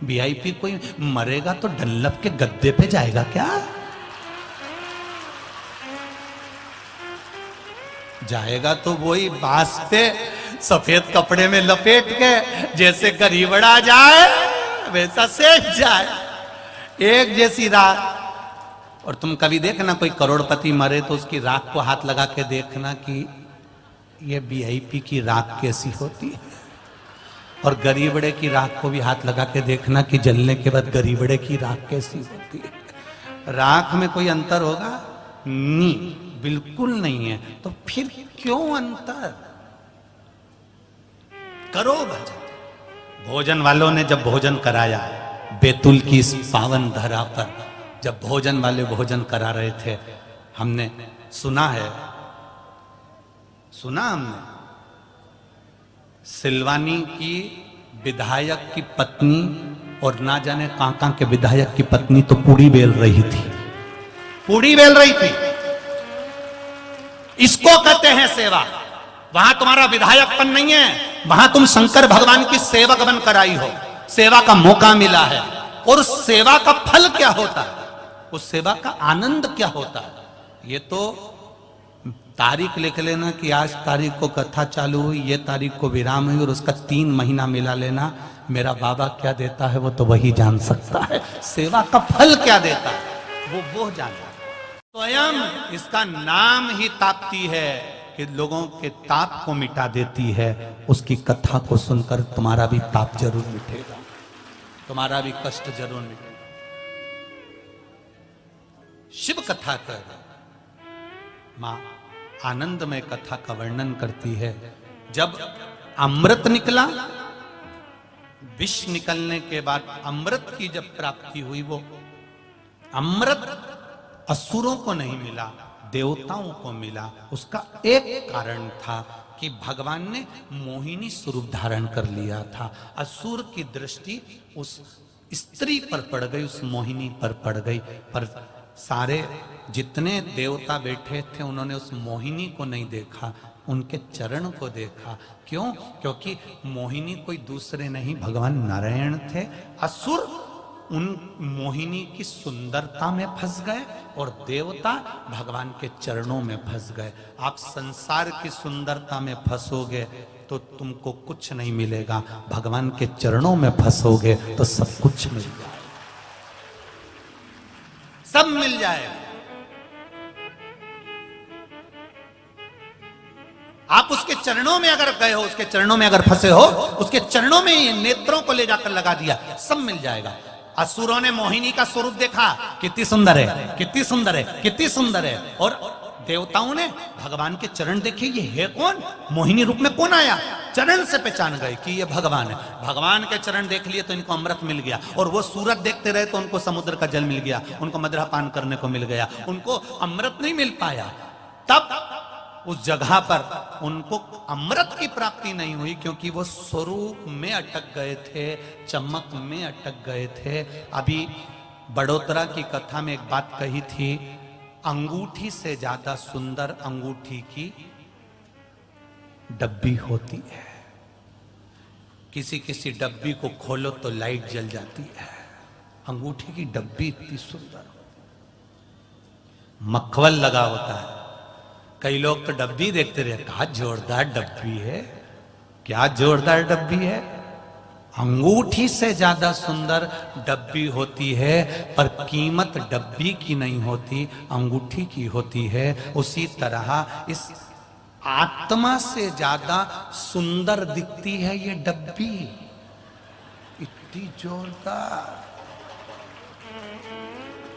वीआईपी? कोई मरेगा तो डल्लप के गद्दे पे जाएगा क्या? जाएगा तो वही बांस पे सफेद कपड़े में लपेट के, जैसे गरीबड़ा जाए वैसा सेठ जाए, एक जैसी राख। और तुम कभी देखना कोई करोड़पति मरे तो उसकी राख को हाथ लगा के देखना कि ये वीआईपी की राख कैसी होती है, और गरीबड़े की राख को भी हाथ लगा के देखना कि जलने के बाद गरीबड़े की राख कैसी होती है। राख में कोई अंतर होगा? नहीं, बिल्कुल नहीं है। तो फिर क्यों अंतर? करो भजन। भोजन वालों ने जब भोजन कराया बैतूल की इस पावन धरा पर, जब भोजन वाले भोजन करा रहे थे, हमने सुना है, सुना हमने सिलवानी की विधायक की पत्नी और ना जाने कहां के विधायक की पत्नी तो पूड़ी बेल रही थी, पूड़ी बेल रही थी। इसको कहते हैं सेवा। वहां तुम्हारा विधायकपन नहीं है, वहां तुम शंकर भगवान की सेवक बनकर आई हो, सेवा का मौका मिला है। और उस सेवा का फल क्या होता है, उस सेवा का आनंद क्या होता है, ये तो तारीख लिख लेना कि आज तारीख को कथा चालू हुई, ये तारीख को विराम हुई, और उसका 3 महीना मिला लेना। मेरा बाबा क्या देता है वो तो वही जान सकता है, सेवा का फल क्या देता है वो जानता है। स्वयं इसका नाम ही ताप्ती है कि लोगों के ताप को मिटा देती है। उसकी कथा को सुनकर तुम्हारा भी ताप जरूर मिटेगा, तुम्हारा भी कष्ट जरूर मिटेगा। शिव कथा कर मां आनंदमय कथा का वर्णन करती है। जब अमृत निकला, विष निकलने के बाद अमृत की जब प्राप्ति हुई, वो अमृत असुरों को नहीं मिला, देवताओं को मिला। उसका एक कारण था कि भगवान ने मोहिनी स्वरूप धारण कर लिया था। असुर की दृष्टि उस स्त्री पर पड़ गई, उस मोहिनी पर पड़ गई, पर सारे जितने देवता बैठे थे उन्होंने उस मोहिनी को नहीं देखा, उनके चरण को देखा। क्यों? क्योंकि मोहिनी कोई दूसरे नहीं, भगवान नारायण थे। असुर उन मोहिनी की सुंदरता में फंस गए और देवता भगवान के चरणों में फंस गए। आप संसार की सुंदरता में फंसोगे तो तुमको कुछ नहीं मिलेगा, भगवान के चरणों में फंसोगे तो सब कुछ मिल जाएगा, सब मिल जाएगा। आप उसके चरणों में अगर गए हो, उसके चरणों में अगर फंसे हो, उसके चरणों में ये नेत्रों को ले जाकर लगा दिया, सब मिल जाएगा। असुरों ने मोहिनी का स्वरूप देखा, कितनी सुंदर है, कितनी सुंदर है, कितनी सुंदर है। और देवताओं ने भगवान के चरण देखे, ये है कौन, मोहिनी रूप में कौन आया। चरण से पहचान गए कि ये भगवान है। भगवान के चरण देख लिए तो इनको अमृत मिल गया, और वो सूरत देखते रहे तो उनको समुद्र का जल मिल गया, उनको मदिरा पान करने को मिल गया, उनको अमृत नहीं मिल पाया। तब उस जगह पर उनको अमृत की प्राप्ति नहीं हुई, क्योंकि वो स्वरूप में अटक गए थे, चमक में अटक गए थे। अभी बड़ोदरा की कथा में एक बात कही थी, अंगूठी से ज्यादा सुंदर अंगूठी की डब्बी होती है। किसी किसी डब्बी को खोलो तो लाइट जल जाती है, अंगूठी की डब्बी इतनी सुंदर, मखमल लगा होता है। कई लोग तो डब्बी देखते रहे, कहा जोरदार डब्बी है, क्या जोरदार डब्बी है। अंगूठी से ज्यादा सुंदर डब्बी होती है, पर कीमत डब्बी की नहीं होती, अंगूठी की होती है। उसी तरह इस आत्मा से ज्यादा सुंदर दिखती है ये डब्बी, इतनी जोरदार,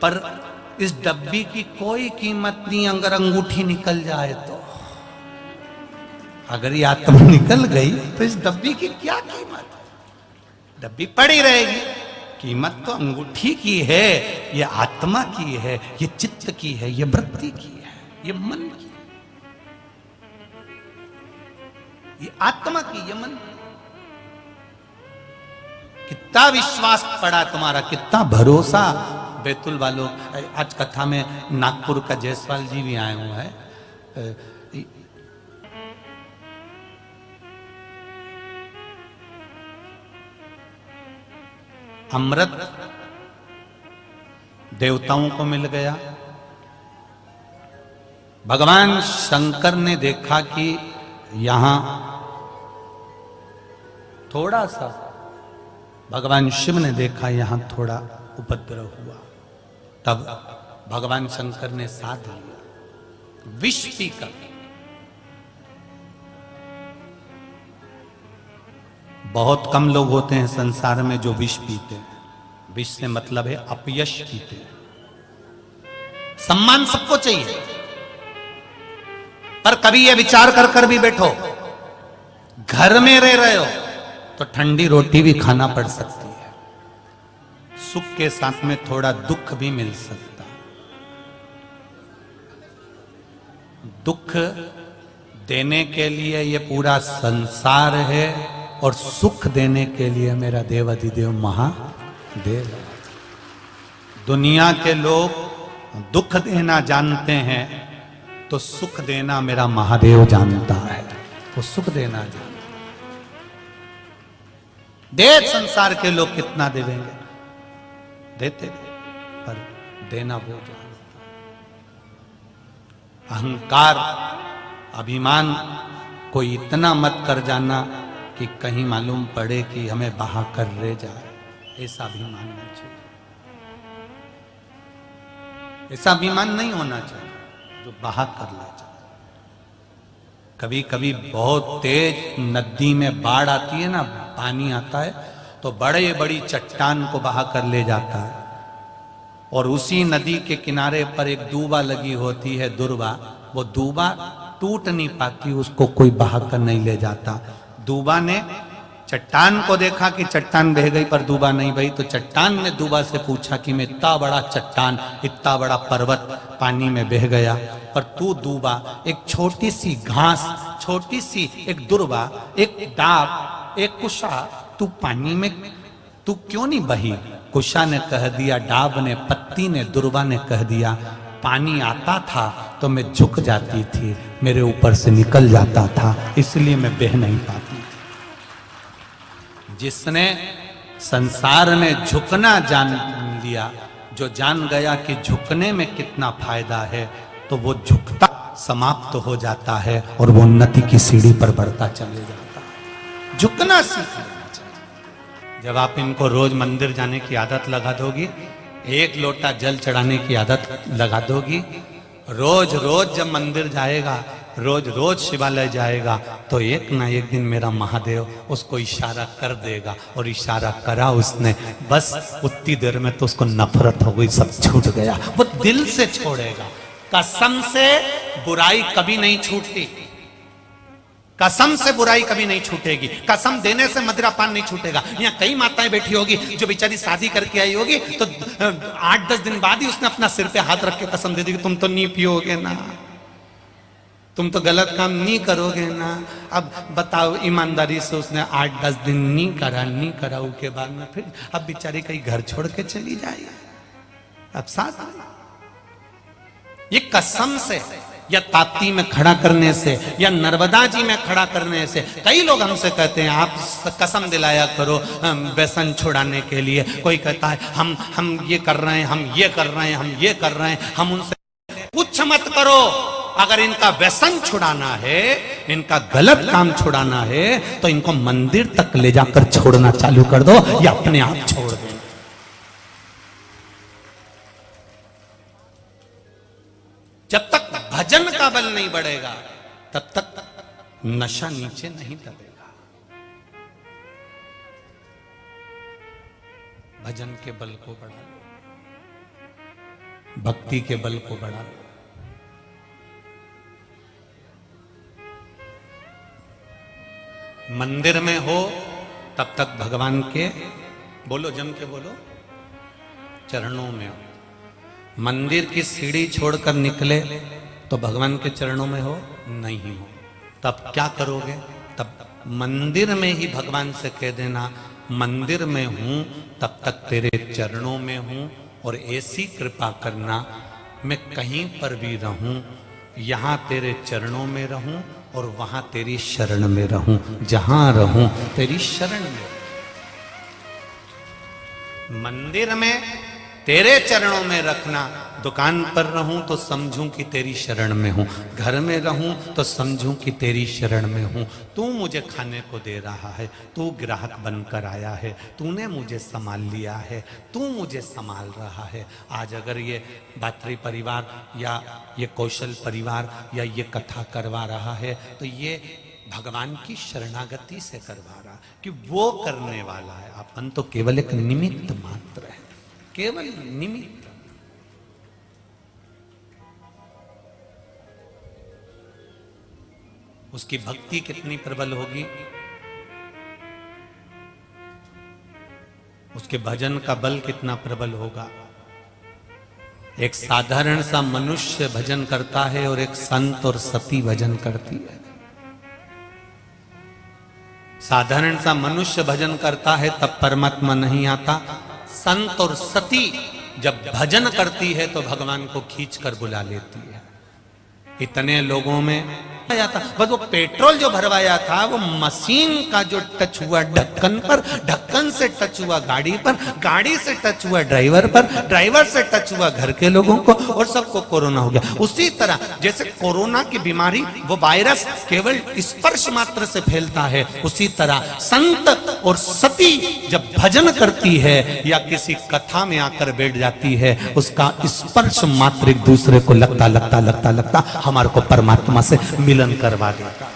पर इस डब्बी की कोई कीमत नहीं अगर अंगूठी निकल जाए तो। अगर ये आत्मा निकल गई तो इस डब्बी की क्या कीमत है, डब्बी पड़ी रहेगी। कीमत तो अंगूठी की है, ये आत्मा की है, ये चित्त की है, ये वृत्ति की है, ये मन की, ये आत्मा की, ये मन की। कितना विश्वास पड़ा तुम्हारा, कितना भरोसा। बैतुल वालों, आज कथा में नागपुर का जयसवाल जी भी आए हुए हैं। अमृत देवताओं को मिल गया। भगवान शंकर ने देखा कि यहां थोड़ा सा, भगवान शिव ने देखा यहां थोड़ा उपद्रव हुआ, तब भगवान शंकर ने साथ लिया विष पीकर। बहुत कम लोग होते हैं संसार में जो विष पीते हैं। विष से मतलब है अपयश पीते हैं। सम्मान सबको चाहिए, पर कभी ये विचार कर कर भी बैठो, घर में रह रहे हो तो ठंडी रोटी भी खाना पड़ सकती है, सुख के साथ में थोड़ा दुख भी मिल सकता है। दुख देने के लिए ये पूरा संसार है, और सुख देने के लिए मेरा देवाधिदेव महादेव। दुनिया के लोग दुख देना जानते हैं, तो सुख देना मेरा महादेव जानता है। वो सुख देना जानता है। दे संसार के लोग कितना देवेंगे, देते पर देना वो जानता। अहंकार अभिमान को इतना मत कर जाना कि कहीं मालूम पड़े कि हमें बहा कर रह जाए, ऐसा अभिमान नहीं चाहिए। ऐसा अभिमान नहीं होना चाहिए जो बहा कर ले जाए। कभी कभी बहुत तेज नदी में बाढ़ आती है ना, पानी आता है तो बड़े बड़ी चट्टान को बहा कर ले जाता है, और उसी नदी के किनारे पर एक दूबा लगी होती है, दुर्बा, वो दूबा टूट नहीं पाती, उसको कोई बहा कर नहीं ले जाता। दूबा ने चट्टान को देखा कि चट्टान बह गई पर दूबा नहीं बही, तो चट्टान ने दूबा से पूछा कि मैं इतना बड़ा चट्टान, इतना बड़ा पर्वत पानी में बह गया, पर तू दूबा एक छोटी सी घास, छोटी सी एक दुर्बा, एक डाब, एक कुशा, तू पानी में तू क्यों नहीं बही? कुशा ने कह दिया, डाब ने, पत्ती ने, दुर्बा ने कह दिया, पानी आता था तो मैं झुक जाती थी, मेरे ऊपर से निकल जाता था, इसलिए मैं बह नहीं पाती। जिसने संसार में झुकना जान लिया, जो जान गया कि झुकने में कितना फायदा है, तो वो झुकता समाप्त हो जाता है और वो उन्नति की सीढ़ी पर बढ़ता चले जाता है। झुकना सीख लेना चाहिए। जब आप इनको रोज मंदिर जाने की आदत लगा दोगी, एक लोटा जल चढ़ाने की आदत लगा दोगी, रोज रोज जब मंदिर जाएगा, रोज रोज शिवालय जाएगा, तो एक ना एक दिन मेरा महादेव उसको इशारा कर देगा, और इशारा करा उसने, बस उतनी देर में तो उसको नफरत हो गई, सब छूट गया, वो दिल से छोड़ेगा। कसम से बुराई कभी नहीं छूटती, कसम से बुराई कभी नहीं छूटेगी, कसम देने से मदिरा पान नहीं छूटेगा। यहाँ कई माताएं बैठी होगी जो बेचारी शादी करके आई होगी, तो 8-10 दिन बाद ही उसने अपना सिर पे हाथ रख के कसम दे दी कि तुम तो नहीं पियोगे ना, तुम तो गलत काम नहीं करोगे ना। अब बताओ, ईमानदारी से उसने 8-10 दिन नहीं करा, उसके बाद में फिर अब बेचारी कहीं घर छोड़ के चली जाए, अब साथ ये कसम से या ताप्ती में खड़ा करने से या नर्मदा जी में खड़ा करने से। कई लोग हमसे कहते हैं आप कसम दिलाया करो व्यसन छुड़ाने के लिए। कोई कहता है हम ये कर रहे हैं, हम ये कर रहे हैं, हम ये कर रहे हैं। हम उनसे कुछ मत करो, अगर इनका व्यसन छुड़ाना है, इनका गलत काम छुड़ाना है, तो इनको मंदिर तक ले जाकर छोड़ना चालू कर दो, या अपने आप छोड़ दो। जब तक भजन का बल नहीं बढ़ेगा, तब तक नशा नीचे नहीं दबेगा। भजन के बल को बढ़ा लो, भक्ति के बल को बढ़ा लो। मंदिर में हो तब तक भगवान के, बोलो जम के बोलो, चरणों में हो। मंदिर की सीढ़ी छोड़कर निकले तो भगवान के चरणों में हो, नहीं हो, तब क्या करोगे? तब मंदिर में ही भगवान से कह देना, मंदिर में हूं तब तक तेरे चरणों में हूं, और ऐसी कृपा करना मैं कहीं पर भी रहूं, यहां तेरे चरणों में रहूं और वहां तेरी शरण में रहूं, जहां रहूं तेरी शरण में। मंदिर में तेरे चरणों में रखना, दुकान पर रहूं तो समझूं कि तेरी शरण में हूं, घर में रहूं तो समझूं कि तेरी शरण में हूं। तू मुझे खाने को दे रहा है, तू ग्राहक बनकर आया है, तूने मुझे संभाल लिया है, तू मुझे संभाल रहा है। आज अगर ये भातृ परिवार या ये कौशल परिवार या ये कथा करवा रहा है, तो ये भगवान की शरणागति से करवा रहा, कि वो करने वाला है, अपन तो केवल एक निमित्त मात्र है, केवल निमित्त। उसकी भक्ति कितनी प्रबल होगी, उसके भजन का बल कितना प्रबल होगा। एक साधारण सा मनुष्य भजन करता है और एक संत और सती भजन करती है। साधारण सा मनुष्य भजन करता है तब परमात्मा नहीं आता। संत और सती जब भजन करती है तो भगवान को खींच कर बुला लेती है। इतने लोगों में आया था, बस वो पेट्रोल जो भरवाया था वो मशीन का जो टच हुआ ढक्कन पर, ढक्कन से टच हुआ गाड़ी पर, गाड़ी से टच हुआ ड्राइवर पर, ड्राइवर से टच हुआ घर के लोगों को, और सबको कोरोना हो गया। उसी तरह जैसे कोरोना की बीमारी, वो वायरस केवल स्पर्श मात्र से फैलता है, उसी तरह संत और सती जब भजन करती है या किसी कथा में आकर बैठ जाती है, उसका स्पर्श मात्र एक दूसरे को लगता हमारे को परमात्मा से मिलन करवा देता।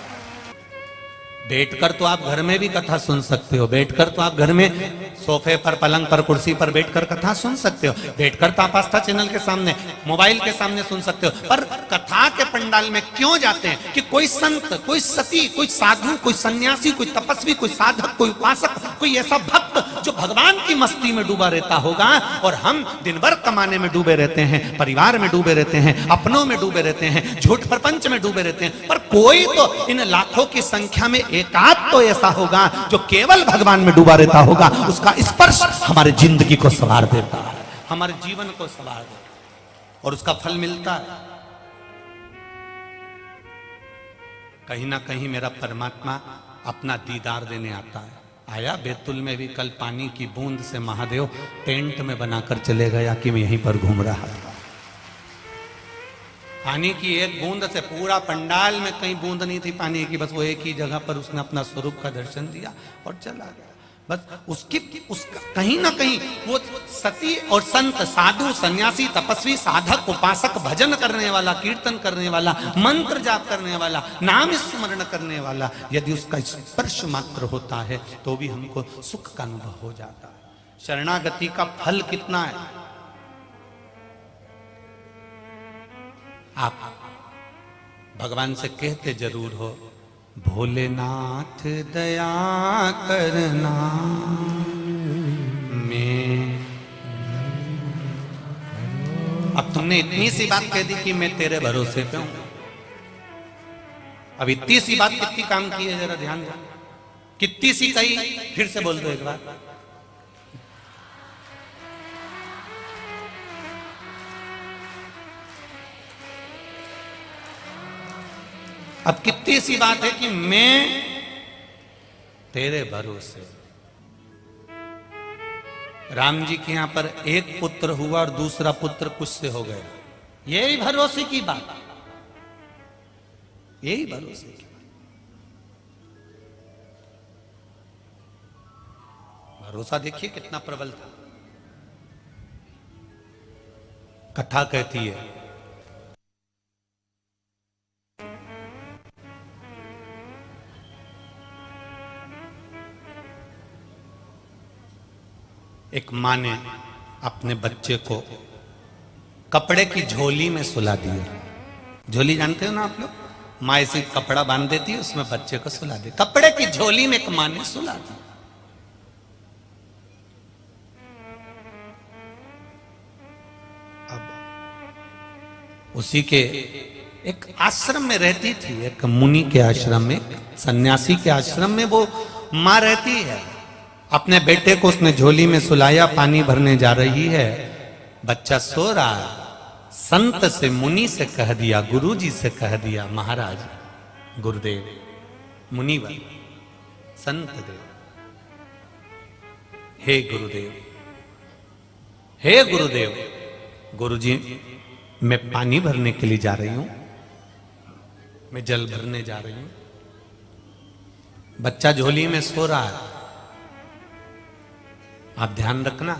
बैठकर तो आप घर में भी कथा सुन सकते हो, बैठकर तो आप घर में सोफे पर, पलंग पर, कुर्सी पर बैठकर कथा सुन सकते हो, बैठकर तो आप आस्था चैनल के सामने, मोबाइल के सामने सुन सकते हो। पर कथा के पंडाल में क्यों जाते हैं कि कोई संत, कोई सती, कोई साधु, कोई सन्यासी, कोई तपस्वी, कोई साधक, कोई उपासक, कोई ऐसा भक्त जो भगवान की मस्ती में डूबा रहता होगा, और हम दिन भर कमाने में डूबे रहते हैं, परिवार में डूबे रहते हैं, अपनों में डूबे रहते हैं, झूठ प्रपंच में डूबे रहते हैं। पर कोई तो इन लाखों की संख्या में एकाध तो ऐसा होगा जो केवल भगवान में डूबा रहता होगा, उसका स्पर्श हमारे जिंदगी को संवार देता है, हमारे जीवन को संवार देता है, और उसका फल मिलता है। कहीं ना कहीं मेरा परमात्मा अपना दीदार देने आता है। आया बैतुल में भी कल पानी की बूंद से महादेव टेंट में बनाकर चले गया कि मैं यहीं पर घूम रहा था। पानी की एक बूंद से पूरा पंडाल में कहीं बूंद नहीं थी पानी की, बस वो एक ही जगह पर उसने अपना स्वरूप का दर्शन दिया और चला गया। बस उसका कहीं ना कहीं वो सती और संत, साधु, सन्यासी, तपस्वी, साधक, उपासक, भजन करने वाला, कीर्तन करने वाला, मंत्र जाप करने वाला, नाम स्मरण करने वाला, यदि उसका स्पर्श मात्र होता है तो भी हमको सुख का अनुभव हो जाता है। शरणागति का फल कितना है? आप भगवान से कहते जरूर हो, भोलेनाथ दया करना, मैं। अब तुमने इतनी सी बात कह दी कि मैं तेरे भरोसे पे हूं। अब इतनी सी बात कितनी काम की है, जरा ध्यान दो। कितनी सी कही, फिर से बोल दो एक बार। अब कितनी सी बात है कि मैं तेरे भरोसे। राम जी के यहां पर एक पुत्र हुआ और दूसरा पुत्र कुछ से हो गया, यही भरोसे की बात, यही भरोसे की बात। भरोसा देखिए कितना प्रबल था। कथा कहती है, एक माँ ने अपने बच्चे को कपड़े की झोली में सुला दिया। झोली जानते हो ना आप लोग, माँ ऐसे कपड़ा बांध देती है, उसमें बच्चे को सुला दे। कपड़े की झोली में एक माँ ने सुला दिया। अब उसी के एक आश्रम में रहती थी, एक मुनि के आश्रम में, सन्यासी के आश्रम में वो माँ रहती है। अपने बेटे को उसने झोली में सुलाया, पानी भरने जा रही है, बच्चा सो रहा है। संत से, मुनि से कह दिया, गुरुजी से कह दिया, महाराज, गुरुदेव, मुनिवर, संत देव, हे गुरुदेव, हे गुरुदेव, गुरुजी मैं पानी भरने के लिए जा रही हूं, मैं जल भरने जा रही हूं। बच्चा झोली में सो रहा है, आप ध्यान रखना।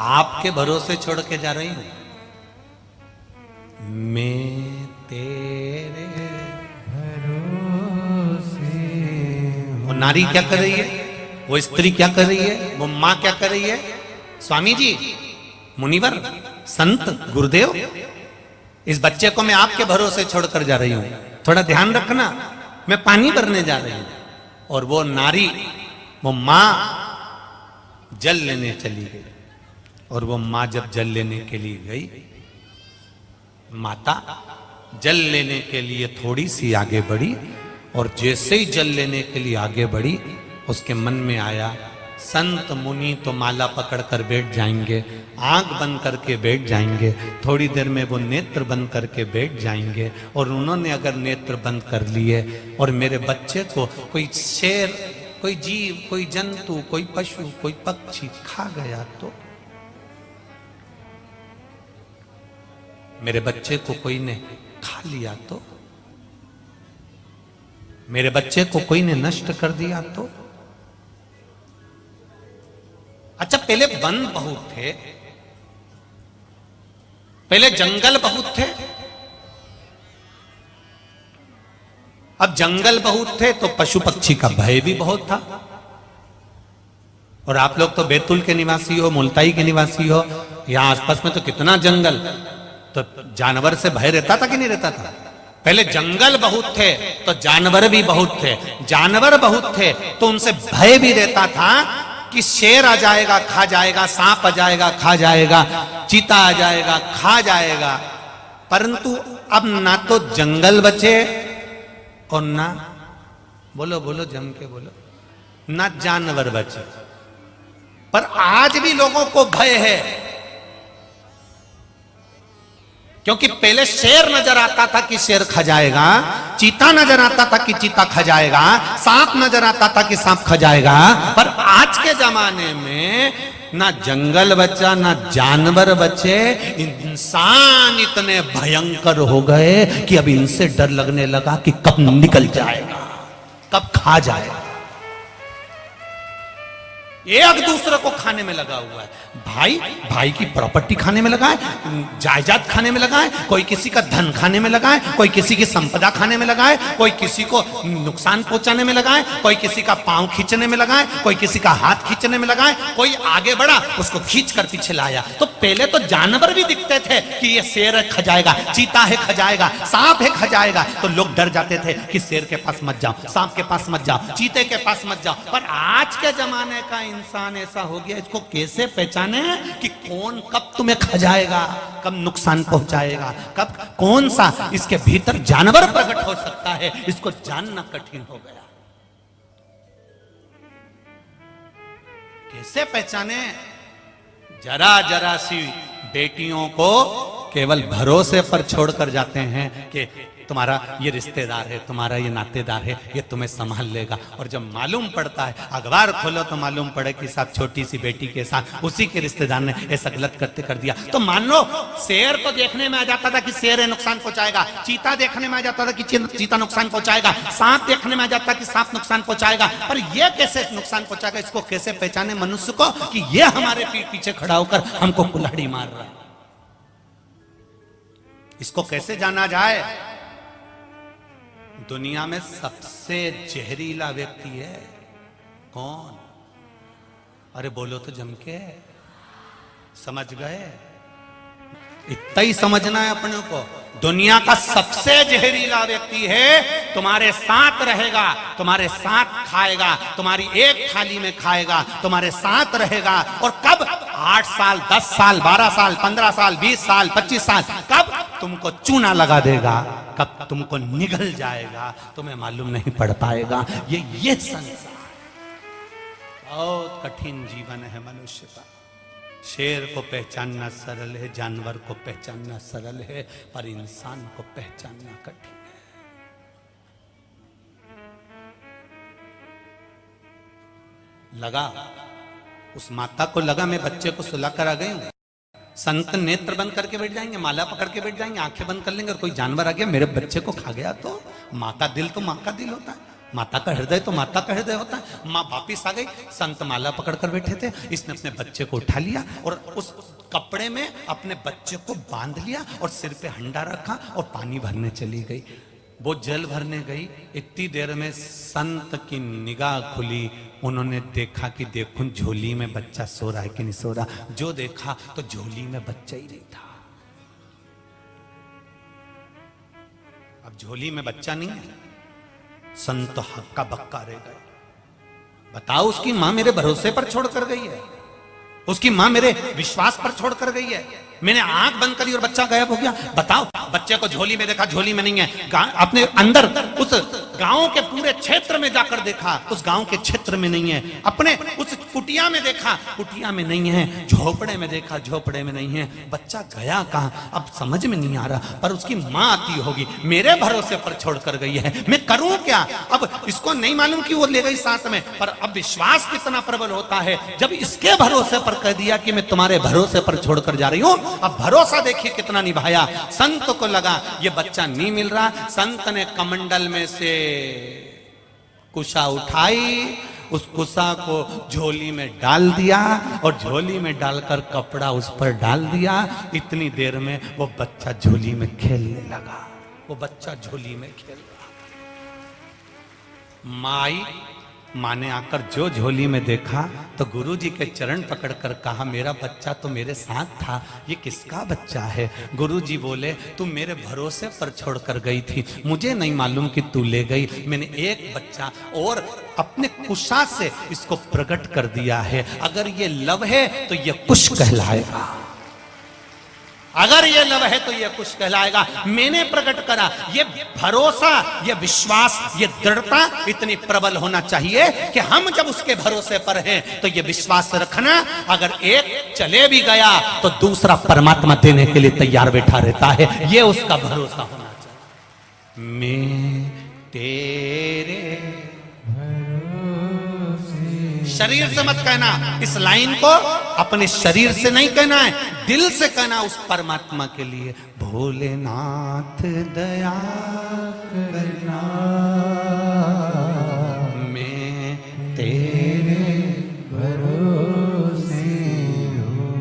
आपके भरोसे छोड़ के जा रही हूं, मैं तेरे भरोसे। वो नारी क्या कर रही है, वो स्त्री क्या कर रही है, वो मां क्या कर रही है? स्वामी जी, मुनिवर, संत, गुरुदेव, इस बच्चे को मैं आपके भरोसे छोड़कर जा रही हूं, थोड़ा ध्यान रखना, मैं पानी भरने जा रही हूं। और वो नारी, वो मां जल लेने चली गई। और वो मां जब जल लेने के लिए गई, माता जल लेने के लिए थोड़ी सी आगे बढ़ी, और जैसे ही जल लेने के लिए आगे बढ़ी, उसके मन में आया, संत मुनि तो माला पकड़कर बैठ जाएंगे, आंख बंद करके बैठ जाएंगे, थोड़ी देर में वो नेत्र बंद करके बैठ जाएंगे। और उन्होंने अगर नेत्र बंद कर लिए और मेरे बच्चे को कोई शेर, कोई जीव, कोई जंतु, कोई पशु, कोई पक्षी खा गया तो, मेरे बच्चे को कोई ने खा लिया तो, मेरे बच्चे को कोई ने नष्ट कर दिया तो? अच्छा, पहले वन बहुत थे, पहले जंगल बहुत थे, अब जंगल बहुत थे तो पशु पक्षी का भय भी बहुत था। और आप लोग तो बैतूल के निवासी हो, मुल्ताई के निवासी हो, यहां आसपास में तो कितना जंगल, तो जानवर से भय रहता था कि नहीं रहता था? पहले जंगल बहुत थे तो जानवर भी बहुत थे, जानवर बहुत थे तो उनसे भय भी रहता था कि शेर आ जाएगा खा जाएगा, सांप आ जाएगा खा जाएगा, चीता आ जाएगा खा जाएगा। परंतु अब ना तो जंगल बचे और ना, बोलो बोलो जम के बोलो, ना जानवर बचे। पर आज भी लोगों को भय है, क्योंकि पहले शेर नजर आता था कि शेर खा जाएगा, चीता नजर आता था कि चीता खा जाएगा, सांप नजर आता था कि सांप खा जाएगा। पर आज के जमाने में ना जंगल बचा ना जानवर बचे, इंसान इतने भयंकर हो गए कि अब इनसे डर लगने लगा कि कब निकल जाएगा, कब खा जाएगा। एक दूसरे को खाने में लगा हुआ है, भाई भाई की प्रॉपर्टी खाने में लगा है, जायदाद खाने में लगा है, कोई किसी का धन खाने में लगा है, कोई किसी की संपदा खाने में लगा है, कोई किसी को नुकसान पहुंचाने में लगा है, कोई किसी का पांव खींचने में लगा है, कोई किसी का हाथ खींचने में लगा है, कोई आगे बढ़ा उसको खींच कर पीछे लाया। तो पहले तो जानवर भी दिखते थे कि ये शेर है खा जाएगा, चीता है खा जाएगा, सांप है खा जाएगा, तो लोग डर जाते थे कि शेर के पास मत जाओ, सांप के पास मत जाओ, चीते के पास मत जाओ। पर आज के जमाने का इंसान ऐसा हो गया, इसको कैसे पहचाने कि कौन कब तुम्हें खा जाएगा, कब नुकसान पहुंचाएगा, कब कौन सा इसके भीतर जानवर प्रकट हो सकता है, इसको जानना कठिन हो गया। कैसे पहचाने? जरा जरा सी बेटियों को केवल भरोसे पर छोड़कर जाते हैं कि तुम्हारा ये रिश्तेदार है, तुम्हारा ये नातेदार है, ये तुम्हें संभाल लेगा। और जब मालूम पड़ता है, अखबार खोलो तो मालूम पड़े कि साहब छोटी सी बेटी के साथ उसी के रिश्तेदार ने ऐसा गलत करते कर दिया। तो मान लो शेर तो देखने में आ जाता था कि शेर है नुकसान पहुंचाएगा, चीता देखने में आ जाता था कि चीता नुकसान पहुंचाएगा, सांप देखने में आ जाता कि सांप नुकसान पहुंचाएगा। पर यह कैसे नुकसान पहुंचाएगा, इसको कैसे पहचाने मनुष्य को कि यह हमारे पीठ पीछे खड़ा होकर हमको कुल्हाड़ी मार रहा है? इसको कैसे जाना जाए? दुनिया में सबसे जहरीला व्यक्ति है कौन? अरे बोलो तो जम के, समझ गए? इतना ही समझना है अपने को। दुनिया का सबसे जहरीला व्यक्ति है, तुम्हारे साथ रहेगा, तुम्हारे साथ खाएगा, तुम्हारी एक थाली में खाएगा, तुम्हारे साथ रहेगा। और कब? 8 साल, 10 साल, 12 साल, 15 साल, 20 साल, 25 साल, कब तुमको चूना लगा देगा, कब तुमको निगल जाएगा, तुम्हें मालूम नहीं पड़ पाएगा। ये संसार बहुत कठिन जीवन है मनुष्य का। शेर को पहचानना सरल है, जानवर को पहचानना सरल है, पर इंसान को पहचानना कठिन है। लगा, उस माता को लगा मैं बच्चे को सुला कर आ गई हूं। संत नेत्र बंद करके बैठ जाएंगे, माला पकड़ के बैठ जाएंगे, आंखें बंद कर लेंगे, और कोई जानवर आ गया मेरे बच्चे को खा गया तो माँ का दिल तो माँ का दिल होता है, माता का हृदय तो माता का हृदय होता है। माँ वापिस आ गई, संत माला पकड़ कर बैठे थे, इसने अपने बच्चे को उठा लिया और उस कपड़े में अपने बच्चे को बांध लिया और सिर पे हंडा रखा और पानी भरने चली गई। वो जल भरने गई, इतनी देर में संत की निगाह खुली, उन्होंने देखा कि देखो झोली में बच्चा सो रहा है कि नहीं सो रहा। जो देखा तो झोली में बच्चा ही नहीं था। अब झोली में बच्चा नहीं है, संत हक्का बक्का रह गए। बताओ, उसकी मां मेरे भरोसे पर छोड़ कर गई है, उसकी मां मेरे विश्वास पर छोड़ कर गई है, मैंने आंख बंद करी और बच्चा गायब हो गया। बताओ, बच्चे को झोली में देखा, झोली में नहीं है, अपने अंदर उस गांव के पूरे क्षेत्र में जाकर देखा, उस गांव के क्षेत्र में नहीं है, अपने उस कुटिया में देखा, कुटिया में नहीं है, झोपड़े में देखा, झोपड़े में नहीं है। बच्चा गया कहां अब समझ में नहीं आ रहा, पर उसकी मां आती होगी, मेरे भरोसे पर छोड़कर गई है, मैं करूं क्या? अब इसको नहीं मालूम कि वो ले गई साथ में, पर अब विश्वास कितना प्रबल होता है जब इसके भरोसे पर कह दिया कि मैं तुम्हारे भरोसे पर छोड़कर जा रही हूं। अब भरोसा देखिए कितना निभाया। संत को लगा ये बच्चा नहीं मिल रहा, संत ने कमंडल में से कुशा उठाई, उस कुशा को झोली में डाल दिया और झोली में डालकर कपड़ा उस पर डाल दिया। इतनी देर में वो बच्चा झोली में खेलने लगा। वो बच्चा झोली में खेल रहा। माँ ने आकर जो झोली में देखा तो गुरुजी के चरण पकड़कर कहा, मेरा बच्चा तो मेरे साथ था, ये किसका बच्चा है? गुरुजी बोले, तू मेरे भरोसे पर छोड़कर गई थी, मुझे नहीं मालूम कि तू ले गई। मैंने एक बच्चा और अपने कुशा से इसको प्रकट कर दिया है। अगर ये लव है तो ये कुश कहलाएगा, अगर ये लव है तो ये कुश कहलाएगा। मैंने प्रकट करा। ये भरोसा, ये विश्वास, ये दृढ़ता इतनी प्रबल होना चाहिए कि हम जब उसके भरोसे पर हैं तो ये विश्वास रखना, अगर एक चले भी गया तो दूसरा परमात्मा देने के लिए तैयार बैठा रहता है। ये उसका भरोसा होना चाहिए। मैं तेरे शरीर से मत कहना, इस लाइन को अपने शरीर से नहीं कहना है, दिल से कहना उस परमात्मा के लिए। भोलेनाथ दया करना, मैं तेरे भरोसे हूँ,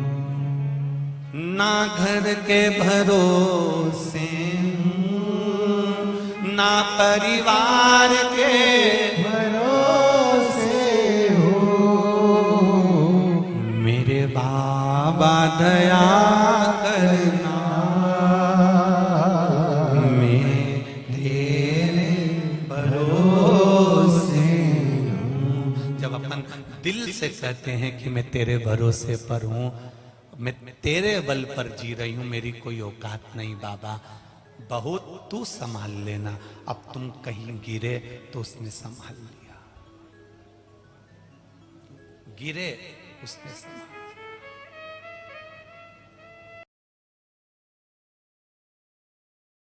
ना घर के भरोसे हूँ, ना परिवार के बाबा दया करना, मैं तेरे भरोसे हूँ। जब अपन दिल से कहते हैं कि मैं तेरे भरोसे पर हूँ, मैं तेरे बल पर जी रही हूँ, मेरी कोई औकात नहीं बाबा, बहुत तू संभाल लेना। अब तुम कहीं गिरे तो उसने संभाल लिया, गिरे उसने संभाल।